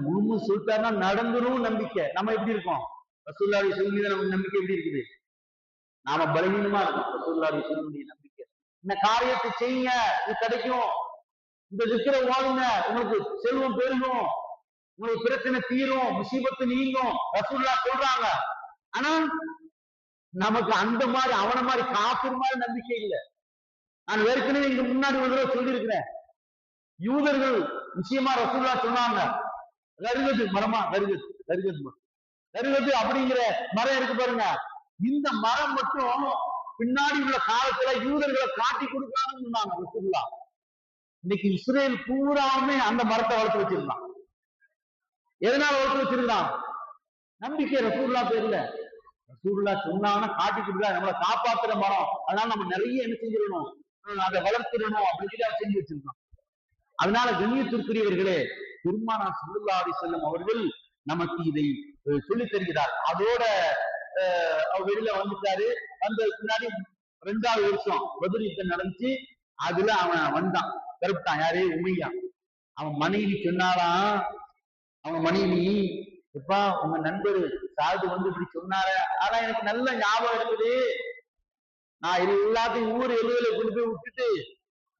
முழுமும் சொல்லிட்டாருன்னா நடந்துரும் நம்பிக்கை. நம்ம எப்படி இருக்கோம்? ரசூலுல்லாஹ்வுடைய சொல் மீது நமக்கு நம்பிக்கை எப்படி இருக்குது? நாம பலவீனமா இருக்கோம். ரசூலுல்லாஹ்வுடைய சொல்லுடைய நம்பிக்கை, இந்த காரியத்தை செய்யுங்க, இது கிடைக்கும், இந்த திக்ர ஓடுங்க, உங்களுக்கு செல்வம் பெருகும், உங்களுக்கு பிரச்சனை தீரும், முசீபத்து நீங்கும், ரசூலுல்லாஹ் சொல்றாங்க. ஆனா நமக்கு அந்த மாதிரி அவன மாதிரி காஃபிர் மாதிரி நம்பிக்கை இல்லை. நான் ஏற்கனவே இங்க முன்னாடி ஒரு தடவை சொல்லியிருக்கிறேன், யூதர்கள் நிச்சயமா ரசூலுல்லாஹ் சொன்னாங்க, கருகது மரமா, கருகது அப்படிங்கிற மரம் இருக்கு பாருங்க, இந்த மரம் மட்டும் பின்னாடி உள்ள காலத்துல யூதர்களை காட்டி கொடுக்கலாம்னு சொன்னாங்க ரசூலுல்லாஹ். இன்னைக்கு இஸ்ரேல் பூராவுமே அந்த மரத்தை வளர்த்து வச்சிருந்தான். எதனால வளர்த்து வச்சிருந்தான்? நம்பிக்கை ரசூலுல்லாஹ் பேர்ல. ரசூலுல்லாஹ் சொன்னாங்கன்னா காட்டி கொடுத்தா நம்மளை காப்பாத்துற மரம், அதனால நம்ம நிறைய என்ன செஞ்சிடணும், அதை வளர்த்திடணும் அப்படின்னு செஞ்சு வச்சிருக்கோம். அதனால கண்ணியத்திற்குரியவர்களே, பெருமானார் ஸல்லல்லாஹு அலைஹி வஸல்லம் அவர்கள் நமக்கு இதை சொல்லித் தருகிறார். அதோட அவர் வெளியில வந்துட்டாரு. வந்ததுக்கு முன்னாடி 2வது வருஷம் பத்ர் யுத்தம் நடந்துச்சு. அதுல அவன் வந்தான், கருப்பிட்டான். யாரு? உமையா. அவன் மனைவி சொன்னாலாம், அவன் மனைவி, எப்பா உங்க நண்பர் சாது வந்து இப்படி சொன்னாரு, ஆனா எனக்கு நல்ல ஞாபகம் இருக்குது, நான் எல்லாத்தையும் ஊர் எழுதல கொண்டு போய் விட்டுட்டு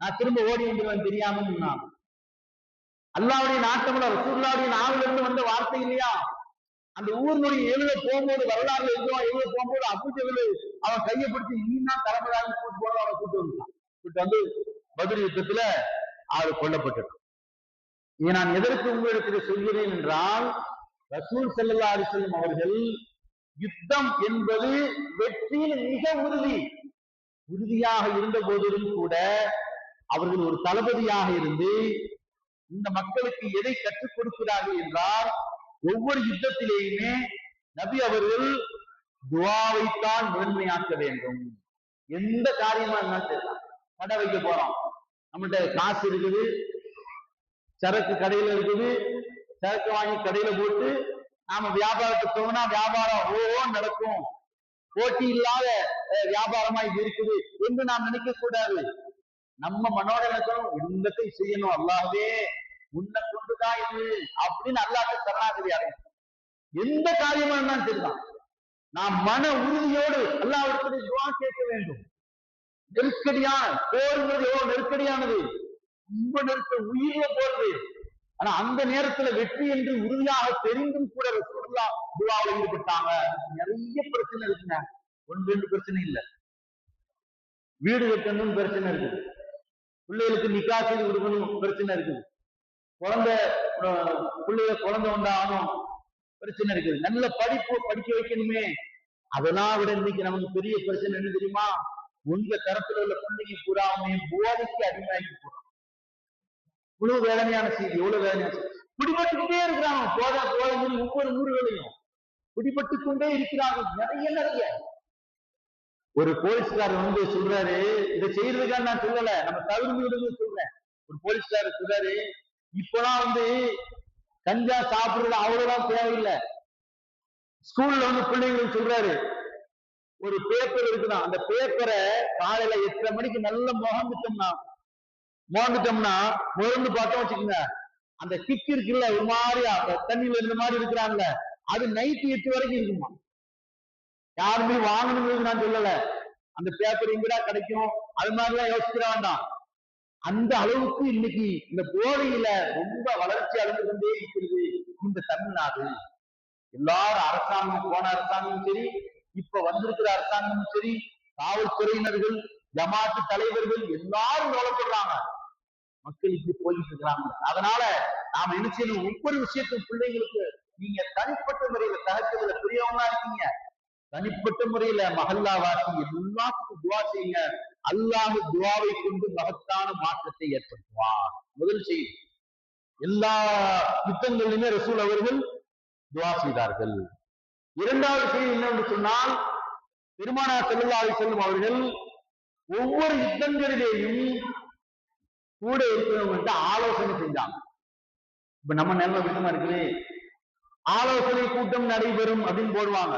நான் திரும்ப ஓடி வந்துடுவேன் தெரியாம சொன்னான். அல்லாவுடைய நாட்டம்ல ரசூலுல்லாஹ்வுடைய நாவில இருந்து வந்த வார்த்தை இல்லையா? அந்த ஊர்னுடைய எழுத போகும்போது, வரலாறுல இருக்கிறோம், எழுத போகும்போது அபூஜஹல் அவன் கையை பிடிச்சி இன்னும் தலைமையாக கூட்டு போன அவனை கூட்டு வந்துட்டான். கூட்டு வந்து பத்ர் யுத்தத்துல ஆள் கொல்லப்பட்டான். இதை நான் எதற்கு உங்களிடத்தில் சொல்கிறேன் என்றால், ரசூல் ஸல்லல்லாஹு அலைஹி வஸல்லம் அவர்கள் யுத்தம் என்பது வெற்றியில் மிக உறுதியாக இருந்த போதிலும் கூட, அவர்கள் ஒரு தளபதியாக இருந்து இந்த மக்களுக்கு எதை கற்றுக் கொடுக்கிறார்கள் என்றால், ஒவ்வொரு யுத்தத்திலேயுமே நபி அவர்கள் துஆவைத்தான் முதன்மையாக்க வேண்டும். எந்த காரியமா இருந்தாலும் சரி, கடை வைக்க போறோம், நம்மகிட்ட காசு இருக்குது, சரக்கு கடையில இருக்குது, சரக்கு வாங்கி கடையில போட்டு நாம வியாபாரத்தை போனா வியாபாரம் நடக்கும், போட்டி இல்லாத வியாபாரமா இது இருக்குது என்று நாம் நினைக்க கூடாது. நம்ம மனோட எல்லாத்தை செய்யணும், அல்லாஹ்வே உன்னை கொண்டுதான் இது அப்படின்னு அல்லாஹ்வை சரணாகதி அடையணும். எந்த காரியமா இருந்தாலும் சரிதான், நாம் மன உறுதியோடு அல்லாஹ்விடத்திலே துஆ கேட்க வேண்டும். நெருக்கடியான போர்ங்கிறது எவ்வளவு நெருக்கடியானது, ரொம்ப உயிரில போறது. ஆனா அந்த நேரத்துல வெற்றி என்று உறுதியாக தெரிந்தும் கூட ரசூலுல்லாஹ் துஆவில் ஈடுபட்டாங்க. நிறைய பிரச்சனை இருக்குங்க, 1-2 பிரச்சனை இல்ல. வீடு கட்டணும் பிரச்சனை இருக்குது, பிள்ளைகளுக்கு நிக்கா செய்து கொடுக்கணும் பிரச்சனை இருக்குது, குழந்தை உண்டாகணும் பிரச்சனை இருக்குது, நல்ல படிப்பு படிக்க வைக்கணுமே, அதெல்லாம் விட இன்னைக்கு நமக்கு பெரிய பிரச்சனை என்ன தெரியுமா? உங்க தரத்துல உள்ள பிள்ளைங்க பூராவுமே போதைக்கு அடிமையாகி போறோம். இவ்வளவு வேதனையான செய்தி, எவ்வளவு வேதனையான செய்தி. பிடிபட்டுக்கிட்டே இருக்கிறாங்க, போதை ஒவ்வொரு ஊர்களையும் பிடிபட்டு கொண்டே இருக்கிறார்கள். நிறைய ஒரு போலீஸ்காரர் வந்து சொல்றாரு, இதை செய்யறதுக்காக நான் சொல்லல, நம்ம தவிர்த்து விடுங்க சொல்றேன். ஒரு போலீஸ்காரர் சொல்றாரு, இப்பெல்லாம் வந்து கஞ்சா சாப்பிடுறது அவ்வளவுதான் தேவையில்லை. ஸ்கூல்ல வந்து பிள்ளைங்களுக்கு சொல்றாரு, ஒரு பேப்பர் இருக்குதான், அந்த பேப்பரை காலையில 8:30 மணிக்கு நல்ல முகந்துட்டோம்னா முகந்து பார்த்தோம் வச்சுக்கோங்க, அந்த கிக் இருக்குல்ல, ஒரு மாதிரி தண்ணியில இந்த மாதிரி இருக்கிறாங்கல்ல, அது நைட்டு 8 வரைக்கும் இருக்குமா. யாருமே வாங்கணுங்கிறது நான் சொல்லல. அந்த பேப்பர் எங்கடா கிடைக்கும் அது மாதிரிலாம் யோசிக்கிற வேண்டாம். அந்த அளவுக்கு இன்னைக்கு இந்த போதையில ரொம்ப வளர்ச்சி அடைந்து கொண்டே இருக்கிறது இந்த தமிழ்நாடு. எல்லாரும் அரசாங்கம், போன அரசாங்கமும் சரி, இப்ப வந்திருக்கிற அரசாங்கமும் சரி, காவல்துறையினர்கள், ஜமாத்து தலைவர்கள் எல்லாரும் கவலைப்படுறாங்க. மக்கள் இப்படி போயிட்டு இருக்கிறாங்க. அதனால நாம என்ன செய்யணும், ஒவ்வொரு விஷயத்தையும் பிள்ளைங்களுக்கு நீங்க தனிப்பட்ட முறையில தகர்க்கிறதுல பெரியவங்களா இருக்கீங்க, தனிப்பட்ட முறையில மஹல்லா வாசி எல்லாத்துக்கும் துவா செய்யுங்க. அல்லாஹ் துவாவை கொண்டு மகத்தான மாற்றத்தை ஏற்படுத்துவார். முதல் செய்தி, எல்லா யுத்தங்களிலுமே ரசூல் அவர்கள் துவா செய்தார்கள். இரண்டாவது செய்தி என்னவென்று சொன்னால், பெருமானார் ஸல்லல்லாஹு அலைஹி வஸல்லம் அவர்கள் ஒவ்வொரு யுத்தங்களிலேயும் கூட இருக்கிறவங்கள்ட்ட ஆலோசனை செஞ்சாங்க. இப்ப நம்ம நிலைமை விதமா இருக்குது, ஆலோசனை கூட்டம் நடைபெறும் அப்படின்னு போடுவாங்க.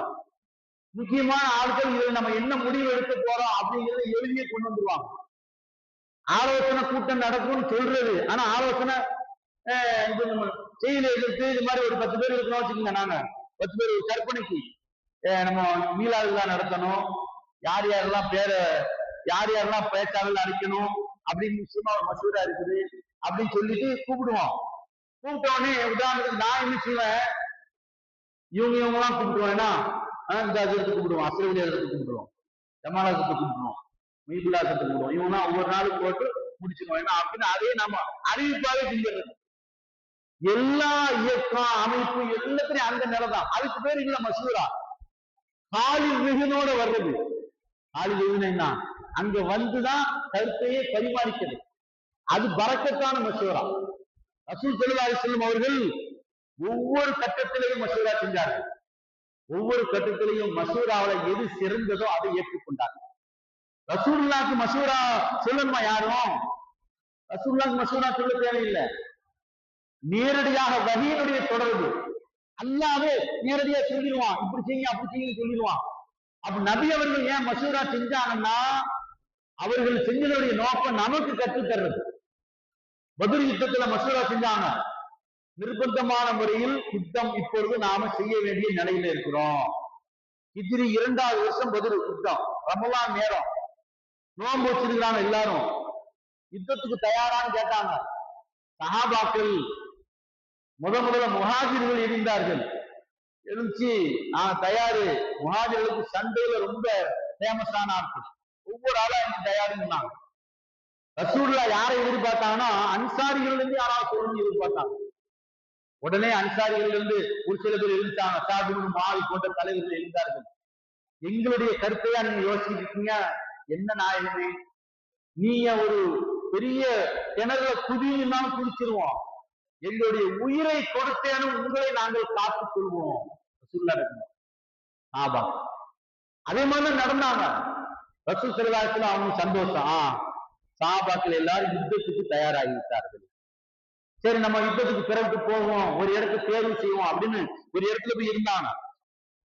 முக்கியமான ஆட்கள் இதில் நம்ம என்ன முடிவு எடுக்க போறோம் அப்படிங்கிறத எழுதியே கொண்டு வந்துருவாங்க. ஆலோசனை கூட்டம் நடக்கும்னு சொல்றது, ஆனா ஆலோசனை இது நம்ம செய்தியில எதிர்த்து இது மாதிரி ஒரு 10 பேர் இருக்கணும் வச்சுக்கோங்க. நாங்க 10 பேர் கற்பனைக்கு நம்ம மீளாதுலா நடத்தணும், யார் யாரெல்லாம் யார் யாரெல்லாம் பேச்சாளர்கள் அடிக்கணும் அப்படின்னு விஷயமா ஒரு மசூரா இருக்குது அப்படின்னு சொல்லிட்டு கூப்பிடுவோம். கூப்பிட்ட உடனே உதாரணத்துக்கு நான் என்ன செய்வேன், இவங்க எல்லாம் கூப்பிடுவேன்னா இந்த இடத்துக்கு கூப்பிடுவோம், அசரவலி இடத்துக்கு கூப்பிடுவோம், ஜமாலத்துக்கு கூப்பிடுவோம், மீபுல்லாசத்துக்கு கூப்பிடுவோம். இவங்க ஒவ்வொரு நாளும் போட்டு முடிச்சுக்கணும். ஏன்னா அப்படின்னு அதே நம்ம அறிவிப்பாவே செஞ்சிடறது. எல்லா இயக்கம் அமைப்பு எல்லாத்திலையும் அந்த நிலை தான். அதுக்கு பேர் இல்ல மசூரா. காலி மிகுனோட வர்றது. காலி மிகுனா அங்க வந்துதான் கருத்தையே பரிமாறிக்கிறது. அது பரக்கத்தான மசூரா. ரசூல் ஸல்லல்லாஹு அலைஹி வஸல்லம் அவர்கள் ஒவ்வொரு கட்டத்திலையும் மசூரா செஞ்சார்கள். ஒவ்வொரு கட்டத்திலையும் மசூராவில எது சிறந்ததோ அதை ஏற்றுக்கொண்டார்கள். ரசூலுல்லாஹ்க்கு மசூரா சொல்லணுமா யாரும்? ரசூலுல்லாஹ்க்கு மசூரா சொல்ல தேவையில்லை. நேரடியாக வஹீனுடைய தொடர்பு. அல்லாஹ்வே நேரடியா சொல்லிடுவான், இப்படி செய்யுங்க அப்படி செய்யுங்க சொல்லிடுவான். அப்ப நபி அவர்கள் ஏன் மசூரா செஞ்சாங்கன்னா, அவர்கள் செஞ்சதுடைய நோக்கம் நமக்கு கற்றுத் தர்றது. பத்ர் யுத்தத்துல மசூரா செஞ்சாங்க. நிர்பந்தமான முறையில் யுத்தம் இப்பொழுது நாம செய்ய வேண்டிய நிலையில இருக்கிறோம். ஹிஜ்ரி 2வது வருஷம் பத்ர் யுத்தம், ரமலான் நேரம், நோன்பு வச்சிருக்கிறாங்க எல்லாரும். யுத்தத்துக்கு தயாரான்னு கேட்டாங்க. சஹாபாக்கள் முதல்ல முஹாஜிர்கள் இருந்தார்கள். எழுச்சி நான் தயாரு. முஹாஜிர்களுக்கு சண்டையில ரொம்ப ஃபேமஸான ஆட்கள். ஒவ்வொரு ஆளா என்ன தயாருன்னு ரசூலுல்லாஹ் யாரை எதிர்பார்த்தாங்கன்னா, அன்சாரிகள் இருந்து யாராவது சொல்லணும்னு எதிர்பார்த்தாங்க. உடனே அன்சாரிகள் இருந்து ஒரு சில பேர் எழுந்தாங்க. சாது இப்னு முஆது போன்ற தலைவர்கள் எழுந்தார்கள். எங்களுடைய கருத்தையா நீங்க யோசிச்சுட்டு இருக்கீங்க? என்ன நாயகமே, நீங்க ஒரு பெரிய கிணறுல குதினாலும் குதிச்சிருவோம், எங்களுடைய உயிரை கொடுத்தேனும் உங்களை நாங்கள் காத்துக் கொள்வோம். ஆபா அதே மாதிரி நடந்தாங்க. ரசூல் ஸல்லல்லாஹு அலைஹி வஸல்லம் அவங்க சந்தோஷம். சஹாபாக்கள் எல்லாரும் யுத்தத்துக்கு தயாராகி விட்டார்கள். சரி நம்ம யுத்தத்துக்கு பிறகு போவோம், ஒரு இடத்தை தேர்வு செய்வோம் அப்படின்னு ஒரு இடத்துல போய் இருந்தாங்க.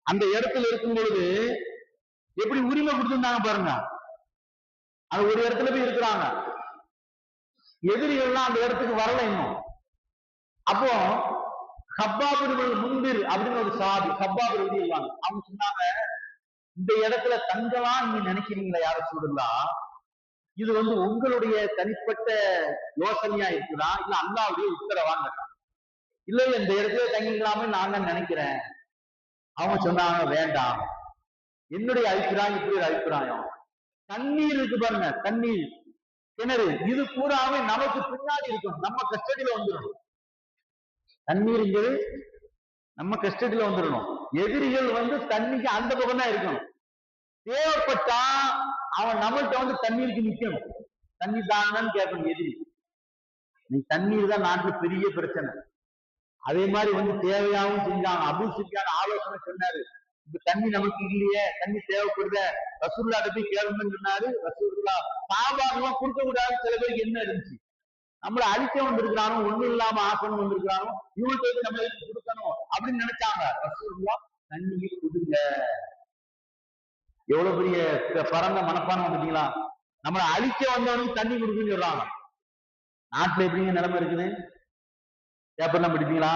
அந்த இடத்துல இருக்கும் பொழுது எப்படி உரிமை கொடுத்திருந்தாங்க பாருங்க. அது ஒரு இடத்துல போய் இருக்கிறாங்க, எதிரிகள்லாம் அந்த இடத்துக்கு வரல இன்னும். அப்போ ஹப்பாப் இப்னு முன்திர் அப்படின்னு ஒரு சஹாபி, ஹப்பாப் ரலியல்லாஹு அன்ஹு, அவங்க சொன்னாங்க, இந்த இடத்துல தங்கலாம் நீங்க நினைக்கிறீங்களா யார சொல்லலாம், இது உங்களுடைய தனிப்பட்ட யோசனையா இருக்குதா இல்ல அல்லாஹ்வுடைய உத்தரவான்னு கேட்டாங்க. இல்ல இந்த இடத்துல தங்கிக்கலாமே நான் தான் நினைக்கிறேன். அவங்க சொன்னாங்க, வேண்டாம், என்னுடைய அபிப்பிராயம் இப்படி ஒரு அபிப்பிராயம். தண்ணீர் இருக்கு பாருங்க, தண்ணீர் கிணறு, இது பூராவே நமக்கு பின்னாடி இருக்கும், நம்ம கஸ்டடியில வந்துடணும். தண்ணீருங்கிறது நம்ம கஸ்டடியில வந்துடணும். எதிரிகள் தண்ணிக்கு அந்த பக்கம் தான் இருக்கணும். தேவைப்பட்டா அவன் நம்மள்கிட்ட தண்ணீருக்கு நிக்கணும், தண்ணி தாங்கன்னு கேட்கணும் எதிரி. நீ தண்ணீர் தான் நாட்டுல பெரிய பிரச்சனை. அதே மாதிரி தேவையாகவும் செஞ்சாங்க. அபூ சுஃபியான் ஆலோசனை சொன்னாரு, இந்த தண்ணி நமக்கு இல்லையே, தண்ணி தேவைப்படுத, ரசூலுல்லாஹ் போய் கேளுங்கன்னு சொன்னாரு. ரசூலுல்லாஹ் சஹாபாக்களும் கொடுக்க கூடாது. சில பேருக்கு என்ன இருந்துச்சு, நம்மள அழிக்க வந்திருக்கிறானோ, ஒண்ணும் இல்லாம ஆக்கணும் வந்திருக்கிறானோ, இவங்களுக்கு நம்ம கொடுக்கணும் அப்படின்னு நினைச்சாங்க. ரசூலுல்லாஹ் தண்ணியை கொடுங்க. எவ்வளவு பெரிய பரந்த மனப்பானம் வந்துட்டீங்களா? நம்மளை அழிக்க வந்தவனுக்கு தண்ணி கொடுக்குன்னு சொல்றாங்க. நாட்டுல எப்படிங்க நிலைமை இருக்குது? பேப்பர்லாம் படிப்பீங்களா?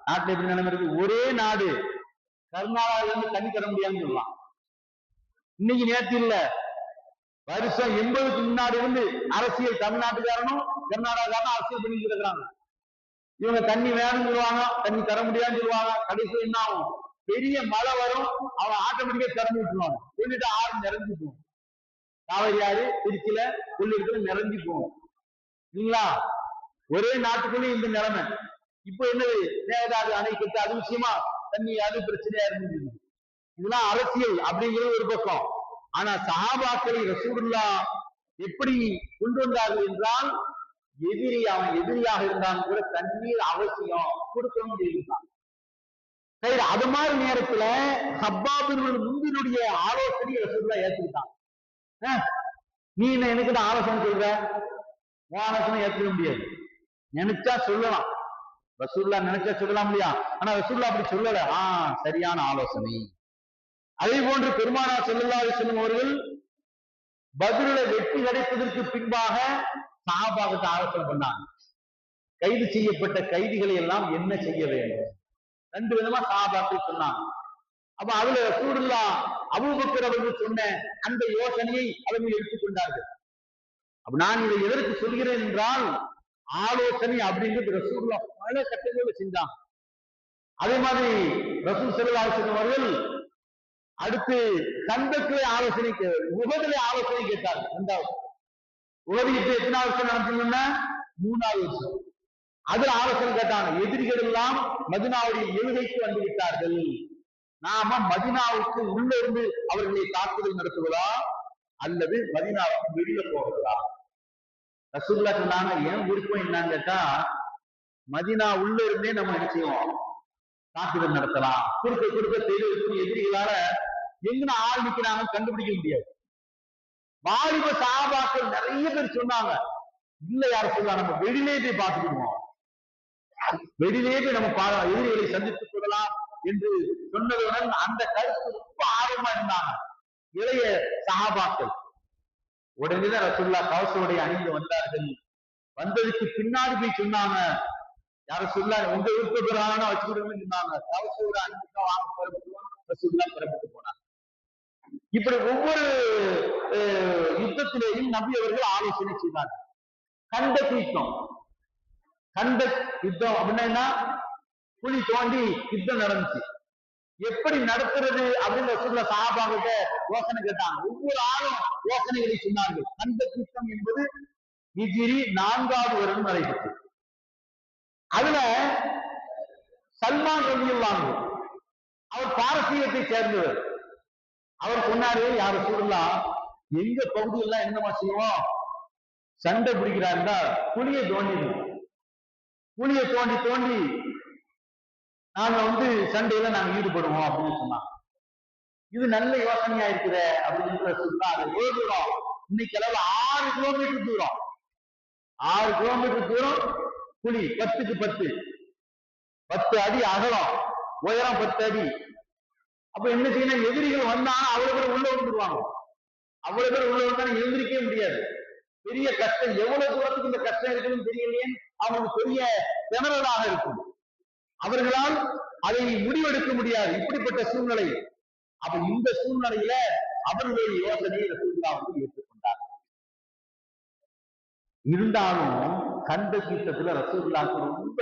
நாட்டுல எப்படி நிலைமை இருக்கு? ஒரே நாடு கர்நாடகால இருந்து தண்ணி தர முடியாதுன்னு சொல்லலாம். இன்னைக்கு நேற்று இல்ல, வருஷம் 80க்கு முன்னாடி இருந்து அரசியல் தமிழ்நாட்டுக்காரனும் கர்நாடகாரனும் அரசியல் பண்ணிட்டு இருக்கிறாங்க. இவங்க தண்ணி வேணும்னு சொல்லுவாங்க, தண்ணி தர முடியாதுன்னு சொல்லுவாங்க. கடைசி என்ன ஆகும், பெரிய மழை வரும், அவன் ஆட்டோமேட்டிக்கா திறந்து விட்டுருவாங்க, சொல்லிட்டு ஆறு நிறைஞ்சு போகும். காவிரி ஆறு திருச்சியில கொள்ளிடத்துல நிறைஞ்சு போகும் இல்லைங்களா? ஒரே நாட்டுக்குள்ளேயும் இந்த நிலைமை. இப்போ என்னது, மேகதாது அணை கட்டு அது விஷயமா தண்ணி அது பிரச்சனையா இருந்தது. இதெல்லாம் அரசியல் அப்படிங்கிறது ஒரு பக்கம். ஆனா சஹாபாக்களை ரசூலுல்லாஹ் எப்படி கொண்டு வந்தார்கள் என்றால், அவன் எதிரியாக இருந்தாலும் கூட தண்ணீர் அவசியம் கொடுக்கணும் இருந்தான். சரி, அது மாதிரி நேரத்துல ஹப்பாபின் முந்தினுடைய ஆலோசனை ரசூலுல்லாஹ் ஏற்றுக்கிட்டான். நீ என்ன எனக்கு தான் ஆலோசனை சொல்ற, ஆலோசனை ஏற்றுக்க முடியாது. நினைச்சா சொல்லலாம், ரசூலுல்லாஹ் நினைச்சா சொல்லலாம் இல்லையா? ஆனா ரசூலுல்லாஹ் அப்படி சொல்லல. சரியான ஆலோசனை. அதே போன்று பெருமானார் ஸல்லல்லாஹு அலைஹி வஸல்லம் அவர்கள் பத்ருல வெற்றி கிடைப்பதற்கு பின்பாக சஹாபாக்களுக்கு ஆலோசனை பண்ணாங்க. கைது செய்யப்பட்ட கைதிகளை எல்லாம் என்ன செய்ய வேண்டும், 2 விதமா சஹாபாக்கள் சொன்னாங்க. அப்ப அதுல ரசூலுல்லாஹ் அபூபக்கர் அவர்கள் சொன்ன அந்த யோசனையை அவர்கள் எடுத்துக்கொண்டார்கள். அப்ப நான் இதை எதற்கு சொல்கிறேன் என்றால், ஆலோசனை அப்படிங்கிறது ரசூலுல்லாஹ் பல கட்டங்களில் செஞ்சாங்க. அதே மாதிரி ரசூல் ஸல்லல்லாஹு அலைஹி வஸல்லம் அவர்கள் அடுத்து கந்தத்திலே ஆலோசனை, உஹதிலே ஆலோசனை கேட்டார்கள். 2வது உஹது யுத்தம் எத்தனாவது வருஷம் நடந்ததுன்னா 3வது வருஷம். அதுல ஆலோசனை கேட்டாங்க. எதிரிகள் எல்லாம் மதீனாவுடைய எல்லைக்கு வந்து விட்டார்கள், நாம மதீனாவுக்கு உள்ள இருந்து அவர்களை தாக்குதல் நடத்துவதா அல்லது மதீனாவுக்கு வெளியில போகிறதா? ரசூலுல்லாஹ் சொன்னாங்க, ஏன் விருப்பம் என்னன்னு கேட்டா, மதீனா உள்ள இருந்தே நம்ம என்ன செய்வோம், தாக்குதல் நடத்தலாம். குறுக்க குறுக்க தெரிவிக்கும் எதிரிகளால எங்க ஆள் நிக்கிறாங்க கண்டுபிடிக்க முடியாது. வாலிப சஹாபாக்கள் நிறைய பேர் சொன்னாங்க, இல்ல யார சொல்லலாம், நம்ம வெளியிலே போய் பார்த்துக்கிடுவோம், வெளியிலே போய் நம்ம எதிரிகளை சந்தித்துக் கொள்ளலாம் என்று சொன்னதுடன் அந்த கருத்து ரொம்ப ஆர்வமா இருந்தாங்க இளைய சஹாபாக்கள். உடனேதான் ரசூலுல்லாஹ் கவசோடைய அணிந்து வந்தார்கள். வந்ததுக்கு பின்னாடி போய் சொன்னாங்க, யார சொல்ல உங்க விருப்ப வச்சுக்கிட்டு சொன்னாங்க. கவசோட அணிந்து வாங்க புறப்பட்டுவோம், ரசூலுல்லாஹ் புறப்பட்டு போனாங்க. இப்படி ஒவ்வொரு யுத்தத்திலேயும் நபி அவர்கள் ஆலோசனை செய்தார்கள். கண்டக் யுத்தம், கண்டக் யுத்தம் அப்படின்னா குழி தோண்டி யுத்தம் நடந்துச்சு. எப்படி நடத்துறது அப்படின்னு ரசூலுல்லாஹ் சஹாபாக்கிட்ட யோசனை கேட்டாங்க. ஒவ்வொரு ஆளும் யோசனைகளை சொன்னார்கள். கண்டக் யுத்தம் என்பது ஹிஜ்ரி 4வது வருடம் நடைபெற்றது. அதுல சல்மான் ரலியல்லாஹு அவர் பாரசீகத்தை சேர்ந்தவர். அவர் சொன்னாரு, யார ரசூலுல்லாஹ் எங்க பகுதியெல்லாம் என்னமா செய்வோம், சண்டை பிடிக்கிறாருந்தா குழியை தோண்டிடுவோம், குழியை தோண்டி தோண்டி நாங்க சண்டையில நாங்க ஈடுபடுவோம் அப்படின்னு சொன்னாங்க. இது நல்ல யோசனையா இருக்கிற அப்படின்னு சொல்லா. அது எவ்வளவு தூரம், இன்னைக்கு அளவு 6 கிலோமீட்டர் தூரம், 6 கிலோமீட்டர் தூரம் குழி, 10க்கு 10 அடி அகலம், உயரம் 10 அடி. அப்ப என்ன செய்யணும், எதிரிகள் வந்தாலும் அவ்வளவு பேர் உள்ள வந்துருவாங்க. அவ்வளவு பேர் உள்ள வந்தாலும் எழுந்திருக்கவே முடியாது. பெரிய கஷ்டம், எவ்வளவு தூரத்துக்கு இந்த கஷ்டம் இருக்குன்னு தெரியலையே, அவங்களுக்கு பெரிய திணறலாக இருக்கும். அவர்களால் அதை முடிவெடுக்க முடியாது, இப்படிப்பட்ட சூழ்நிலை. அப்ப இந்த சூழ்நிலையில அவர்களுடைய யோசனையை ரசூலுல்லாஹ் ஏற்றுக்கொண்டார். இருந்தாலும் கண்டக் யுத்தத்துல ரசூலுல்லாஹ்க்கு ரொம்ப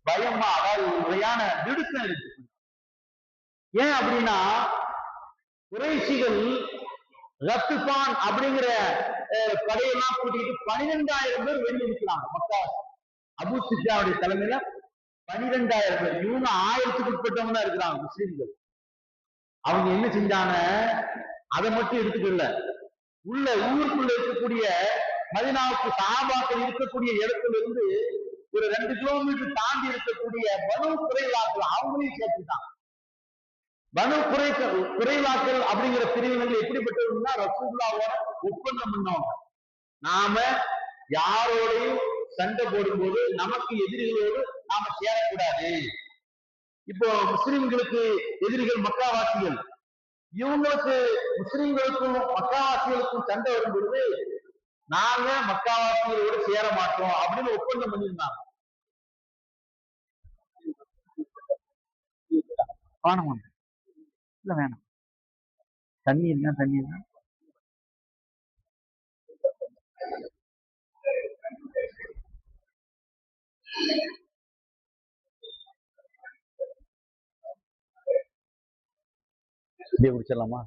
பயமா, அதாவது ஒரு வகையான திடுக்கம் இருக்கு. ஏன் அப்படின்னா, குறைஷிகள் ரத்துபான் அப்படிங்கிற படையெல்லாம் கூட்டிட்டு 12,000 பேர் வெளியே நிற்கிறாங்க. மக்கா அபூ சுஃபியானுடைய தலைமையில 12,000 பேர். இவங்க 1000க்கு உட்பட்டவங்க தான் இருக்கிறாங்க முஸ்லிம்கள். அவங்க என்ன செஞ்சாங்க, அதை மட்டும் எடுத்துக்கல, உள்ள ஊருக்குள்ள இருக்கக்கூடிய மதீனாவுக்கு சஹாபாக்கள் இருக்கக்கூடிய இடத்துல இருந்து ஒரு 2 கிலோமீட்டர் தாண்டி இருக்கக்கூடிய பனு குறைவாக்கள் அவங்களையும் சேர்த்துட்டாங்க. பனு குறைவாக்கள் அப்படிங்கிற பிரிவினர்கள் எப்படிப்பட்டவங்கன்னா, ரசூலுல்லாஹ்வோட ஒப்பந்தம் பண்ணவங்க. நாம யாரோடையும் சண்டை போடும்போது நமக்கு எதிரிகளோடு நாம சேரக்கூடாது. இப்போ முஸ்லிம்களுக்கு எதிரிகள் மக்காவாசிகள், இவங்களுக்கு முஸ்லிம்களுக்கும் மக்காவாசிகளுக்கும் சண்டை வரும் பொழுது நாங்க மக்காவாசிகளோடு சேர மாட்டோம் அப்படின்னு ஒப்பந்தம் பண்ணியிருந்தாங்க. இல்ல வேணாம். தண்ணி என்ன தண்ணி என்ன இப்படியே குடிச்சிடலாமா?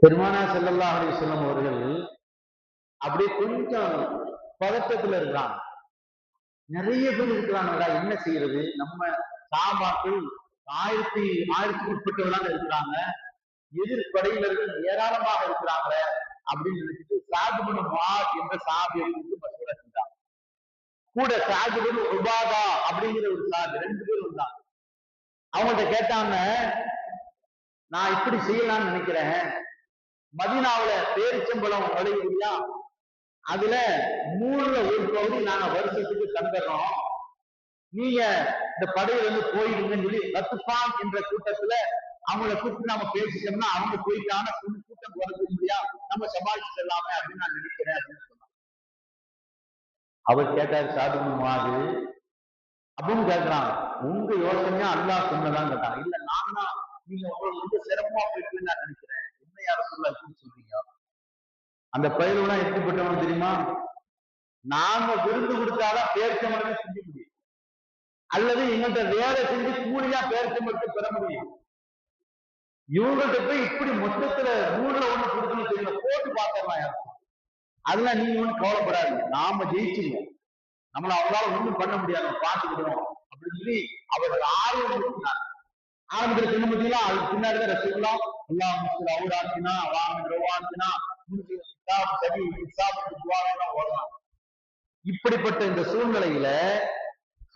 பெருமானார் ஸல்லல்லாஹு அலைஹி வஸல்லம் அவர்கள் அப்படியே கொஞ்சம் பதட்டத்துல இருக்கிறாங்க. நிறைய பேர் இருக்கிறாங்கடா, என்ன செய்யறது? நம்ம சாபாக்கள் ஆயிரத்துக்கு உட்பட்டவர்களாக இருக்கிறாங்க, எதிர்ப்படையினர்கள் ஏராளமாக இருக்கிறாங்க அப்படின்னு நினைச்சிட்டு சாது பின் முஆத் என்ற சாபியை கூப்பிட்டு மசூரா செஞ்சாங்க. கூட சாது பின் உபாதா அப்படிங்கிற ஒரு சாபி, 2 பேர் வந்தாங்க. அவங்கள்ட்ட கேட்டாங்க, நான் இப்படி செய்யலாம்னு நினைக்கிறேன், மதீனாவுல பேரிச்சம்பழம் விளையுது இல்லையா, அதுல 3ல 1 பகுதி நாங்க வருஷத்துக்கு தந்துடுறோம், நீங்க இந்த படையில இருந்து போயிடுங்கன்னு சொல்லி ரத்துபான் என்ற கூட்டத்துல அவங்கள கூப்பிட்டு நாம பேசிட்டோம்னா அவங்க போயிட்டாங்க, கூட்டம் குறைஞ்சு இல்லையா, நம்ம சமாளிச்சிடலாமே அப்படின்னு நான் நினைக்கிறேன் அப்படின்னு சொன்னாங்க. அவர் கேட்டாரு, சாது பின் முஆத் அப்படின்னு கேட்கிறாங்க, உங்க யோசனையா அல்லாஹ் சொன்னதான் கேட்டாங்க. இல்ல நான் தான், நீங்க உங்களுக்கு ரொம்ப சிரமமா போயிட்டு நான் நினைக்கிறேன், என்ன யார சொல்ல சொல்றீங்க அந்த பயிரெல்லாம் எப்படிப்பட்டவங்க தெரியுமா? நாம விருந்து கொடுத்தாதான் பேரிச்சம்பழமே செஞ்சு முடியும், அல்லது எங்கள்கிட்ட வேலை செஞ்சு கூலியா பேரிச்சம்பழத்தை பெற முடியும். இவங்கள்ட்ட போய் இப்படி மொத்தத்துல 3ல் 1 கொடுக்கணும் தெரியல, போட்டு பார்த்தரலாம் யாரும். அதெல்லாம் நீங்க ஒன்றும் கவலைப்படாதீங்க, நாம ஜெயிச்சிருவோம், நம்மள அவங்களால ஒண்ணும் பண்ண முடியாது, பார்த்துக்கிடுவோம் அப்படின்னு சொல்லி அவர்கள் ஆர்வம் இருக்கிறார். ஆரம்பத்தில் சொன்ன பார்த்தீங்களா, அதுக்கு பின்னாடிதான் ரசூலுல்லாஹ் அல்லாஹ் முஸ்லிம் அவுராத்தினா வாங்க ரோவாத்தினா சரி ஓடலாம். இப்படிப்பட்ட இந்த சூழ்நிலையில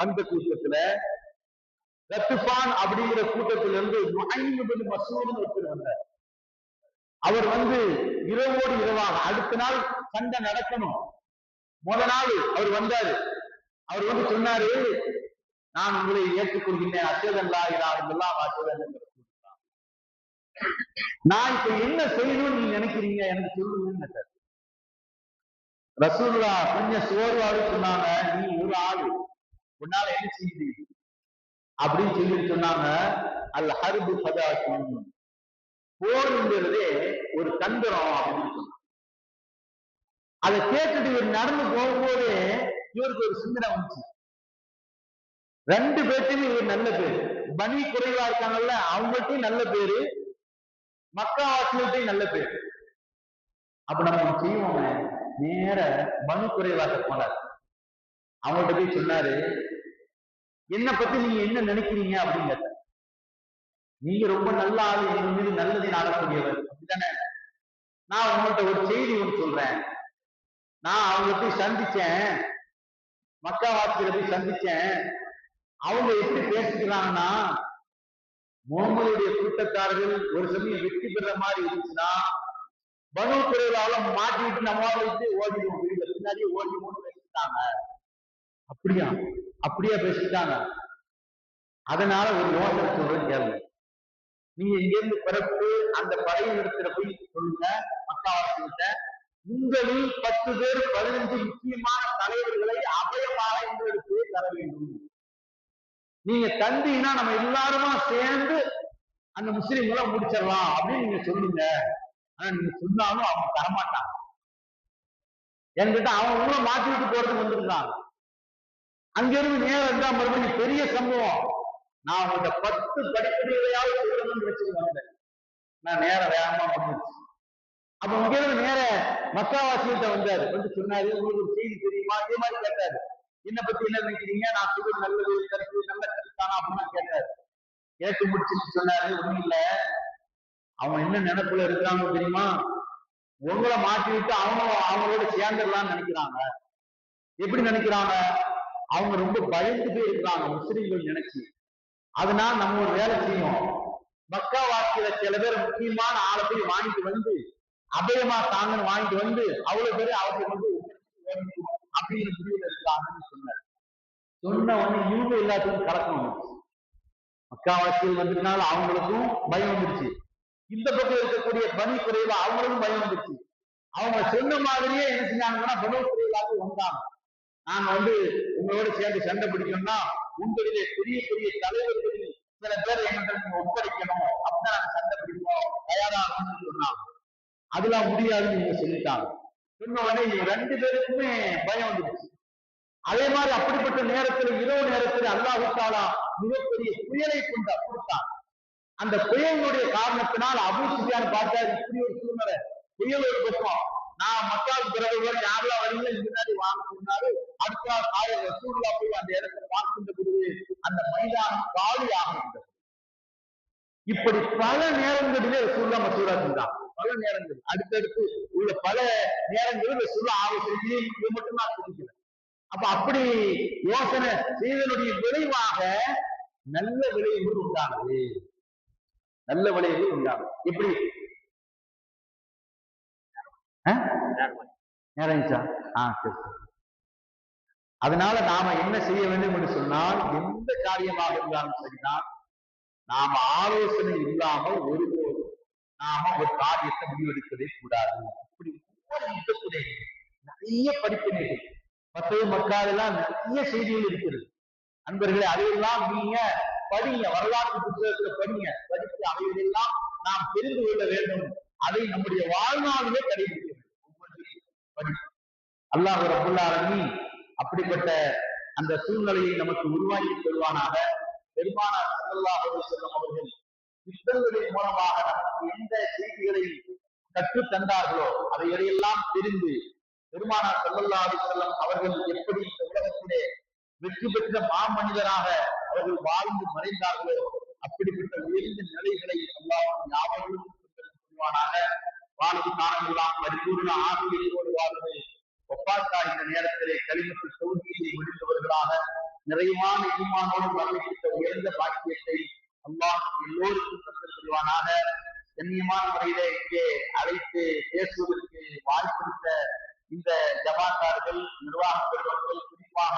அந்த கூட்டத்துல ரத்துபான் அப்படிங்கிற கூட்டத்திலிருந்து முஹைமின் மசூத் ஒருத்தர் வந்தார். அவர் இரவோடு இரவாக அடுத்த நாள் சண்டை நடக்கணும், நாள் அவர் வந்தாரு. அவர் சொன்னாரு, நான் உங்களை ஏற்றுக்கொள்கின்றேன், அஷஹது அல்லா இலாஹ இல்லல்லாஹ் வ அஷ்ஹது அன்ன ரசூலுல்லாஹ். நான் இப்ப என்ன செய்யணும்னு நீங்க நினைக்கிறீங்க, எனக்கு சொல்லுங்க. ரசூலுல்லாஹ் கொஞ்சம் சோர்வாடு சொன்னாங்க, நீ ஒரு ஆளு, உன்னால என்ன செய்யுது அப்படின்னு சொல்லி சொன்னாங்க. அல் ஹர்பு ஃபதாக்கும், போருங்கிறதே ஒரு தந்திரம் அப்படின்னு சொன்னாங்க. அதை கேட்டுட்டு இவர் நடந்து போகும்போது இவருக்கு ஒரு சிந்தனை வந்துச்சு. 2 பேர்த்தையும் இவர் நல்ல பேரு, பனி குறைவா இருக்காங்கல்ல அவங்கள்ட்டையும் நல்ல பேரு, மக்காவாசிகள்ட்டையும் நல்ல பேரு. அப்ப நம்ம செய்வோங்க, நேர பனு குறைவாக போனார். அவங்கள்ட்ட போய் சொன்னாரு, என்ன பத்தி நீங்க என்ன நினைக்கிறீங்க அப்படின்னு கேட்டார். நீங்க ரொம்ப நல்ல ஆளு, எங்க மீது நல்லதை நாடக்கூடியவர் அப்படித்தானே. நான் உங்கள்கிட்ட ஒரு செய்தி ஒன்று சொல்றேன். நான் அவங்களை போய் சந்திச்சேன், மக்காவாசிகளை போய் சந்திச்சேன். அவங்க எப்படி பேசிக்கிறாங்கன்னா, முகமதுடைய கூட்டத்தார்கள் ஒரு சமயம் வெற்றி பெற மாதிரி இருந்துச்சுன்னா பனு குறைவால மாட்டிட்டு நம்ம ஓடிடுவோம், வீடு பின்னாடியே ஓடிடுவோம்னு பேசிட்டாங்க. அப்படியா பேசிட்டாங்க. அதனால ஒரு யோசனை சொல்றேன் கேள்வி. நீங்க இங்கிருந்து பிறப்பு அந்த படையின் இடத்துல போய் சொல்லுங்க மக்காவாசிகிட்ட, உங்களில் 10 பேர் 15 முக்கியமான தலைவர்களை அபயமாக எங்களுக்கு தர வேண்டும். நீங்க தந்தீங்கன்னா நம்ம எல்லாருமா சேர்ந்து அந்த முஸ்லிம்களை முடிச்சிடலாம் அப்படின்னு நீங்க சொல்லுங்க. ஆனா நீங்க சொன்னாலும் அவங்க தரமாட்டாங்க. என்கிட்ட அவங்க உங்களை மாற்றி விட்டு போறதுக்கு வந்திருக்காங்க. அங்கிருந்து நேரம் இருந்தா மறுபடியும் பெரிய சம்பவம். நான் உங்கள்கிட்ட 10 படிப்படிகளையாவது சொல்லணும்னு வச்சுருவாங்க. நான் நேரம் வேகமா வந்துச்சு. அப்ப இங்கிருந்து நேர மக்காவாசிகிட்ட வந்தாரு. சொன்னாரு, உங்களுக்கு ஒரு செய்தி தெரியுமா, இதே மாதிரி கேட்டாரு. என்ன பத்தி என்ன நினைக்கிறீங்க, நான் சொல்றது நல்லது கருத்து நல்ல கருத்தானா அப்படின்னு கேட்டாரு. கேட்டு முடிச்சுட்டு சொன்னாரு, ஒண்ணும் இல்ல, அவங்க என்ன நினைப்புல இருக்கிறாங்க தெரியுமா, உங்களை மாட்டி விட்டு அவங்களோட சேர்ந்துடலாம்னு நினைக்கிறாங்க. எப்படி நினைக்கிறாங்க, அவங்க ரொம்ப பயந்து போய் இருக்கிறாங்க முஸ்லிம்கள் நினைச்சு. அதனால நம்ம ஒரு வேலை செய்யும், மக்காவாசியில சில பேர் முக்கியமான ஆளை போய் வாங்கிட்டு அபயமா தாங்கன்னு வாங்கிட்டு அவ்வளவு பேரு அவருக்கு அப்படிங்கிற முடிவில் இருக்காங்கன்னு சொன்னார். சொன்ன உடனே இவங்க எல்லாத்துக்கும் கலக்கம் வந்துருச்சு. மக்காவாசியில் வந்ததுனால அவங்களுக்கும் பயம் வந்துருச்சு. இந்த பக்கம் இருக்கக்கூடிய பனி குறையில அவங்களுக்கும் பயம் வந்துருச்சு. அவங்க சொன்ன மாதிரியே என்ன செஞ்சாங்கன்னா பனு குறையிலாக்கு வந்தாங்க. நாங்க உங்களோட சேர்ந்து சண்டை பிடிக்கணும்னா உங்களிலே பெரிய பெரிய தலைவர்களில் சில பேர் எங்கிட்ட நீங்க ஒப்படைக்கணும், அப்படின்னா நாங்க சண்டை பிடிப்போம், தயாராகணும்னு சொன்னாங்க. அதெல்லாம் முடியாதுன்னு நீங்க சொல்லிட்டாங்க. சொன்ன உடனே 2 பேருக்குமே பயம் வந்துருச்சு. அதே மாதிரி அப்படிப்பட்ட நேரத்தில் இரவு நேரத்தில் அல்லாஹ் தஆலா மிகப்பெரிய புயலை கொடுத்தான். அந்த புயலினுடைய காரணத்தினால் அபூ சுஃபியான் பார்த்தாரு, இப்படி ஒரு சூழ்நிலை, புயல் ஒரு பக்கம், நான் மக்காவுக்கு பிறகு யாரெல்லாம் வரீங்க முன்னாடி வாங்க சொன்னாரு. அடுத்த நாள் ரசூலுல்லாஹ் போய் அந்த இடத்தை பார்க்கின்ற பொழுது அந்த மைதானம் காலியாக இருந்தது. இப்படி பல நேரங்களிலே ரசூலுல்லாஹ் மசூரா செஞ்சான். பல நேரங்கள் அடுத்தடுத்து உள்ள பல நேரங்களில் ரசூலுல்லாஹ் ஆலோசனை இது மட்டும் நான் சொல்லிக்கிறேன். அப்ப அப்படி யோசனை செய்தனுடைய விளைவாக நல்ல விளைவுகள் உண்டானது. நல்ல விளைவுகள் உண்டானது. எப்படி நேரம்? சரி. அதனால நாம என்ன செய்ய வேண்டும் என்று சொன்னால், எந்த காரியமாக இருந்தாலும் சரிதான், நாம ஆலோசனை இல்லாமல் ஒருபோதும் நாம ஒரு காரியத்தை முடிவெடுக்கவே கூடாது. இப்படி நிறைய படிப்பினைகள் மற்ற மக்கள் எல்லாம் நிறைய செய்திகள் இருக்கிறது. நண்பர்களே, அதையெல்லாம் நீங்க படிங்க, வரலாற்று புத்தகத்துல படித்து அவைகளெல்லாம் நாம் தெரிந்து கொள்ள வேண்டும். அதை நம்முடைய வாழ்நாளிலே கடைபிடிக்க வேண்டும். ஒவ்வொரு அல்லாஹ் ரப்பல் ஆலமீன் அப்படிப்பட்ட அந்த சூழ்நிலையை நமக்கு உருவாக்கி தருவானாக. பெருமானார் ஸல்லல்லாஹு அலைஹி வஸல்லம் அவர்கள் யுத்தங்களின் மூலமாக நமக்கு எந்த செய்திகளை கற்றுத் தந்தார்களோ அதையெல்லாம் தெரிந்து பெருமானார் ஸல்லல்லாஹு அலைஹி வஸல்லம் அவர்கள் எப்படி இந்த உலகத்திலே வெற்றி பெற்ற மாமனிதராக அவர்கள் வாழ்ந்து மறைந்தார்களோ அப்படிப்பட்ட உயர்ந்த நிலைகளை அல்லாஹ் ஞாபகம் புரிவானாக. வாழ்வு காலமெல்லாம் பரிபூர்ண ஆசிரியரோடு வாழ்வது ஒப்பாத்தா இந்த நேரத்திலே கலிமத்து தௌஹீதை முடிந்தவர்களாக நிறைவான ஈமானோடு வர்ணித்த உயர்ந்த பாக்கியத்தை அல்லாஹ் எல்லோருக்கும் தந்து புரிவானாக. கண்ணியமான முறையிலே இங்கே அழைத்து பேசுவதற்கு வாய்ப்பளித்த இந்த ஜமாத்தார்கள், நிர்வாக பெருமக்கள், குறிப்பாக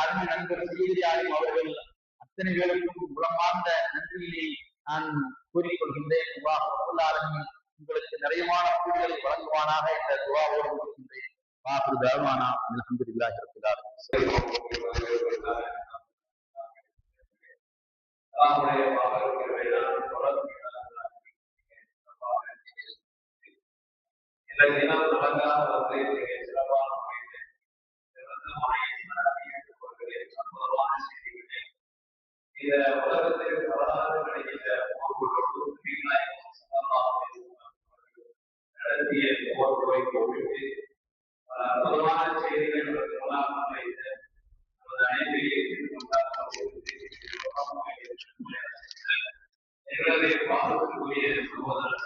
அருமை நண்பர் செய்தியாளர் அவர்கள் அத்தனை பேருக்கும் உளமார்ந்த நன்றியினை நான் கூறிக்கொள்கின்றேன். அல்லாஹ் ரப்பல் ஆலமீன் உங்களுக்கு நிறைவான கூலிகளை வழங்குவானாக என்ற துஆவோடு இருக்கின்றேன். வாஹிரு தஅவானா அல்ஹம்துலில்லாஹி ரப்பில் ஆலமீன். பொதுவான செய்திகள் எங்களுடைய பாதுகாப்புக்குரிய சகோதரர்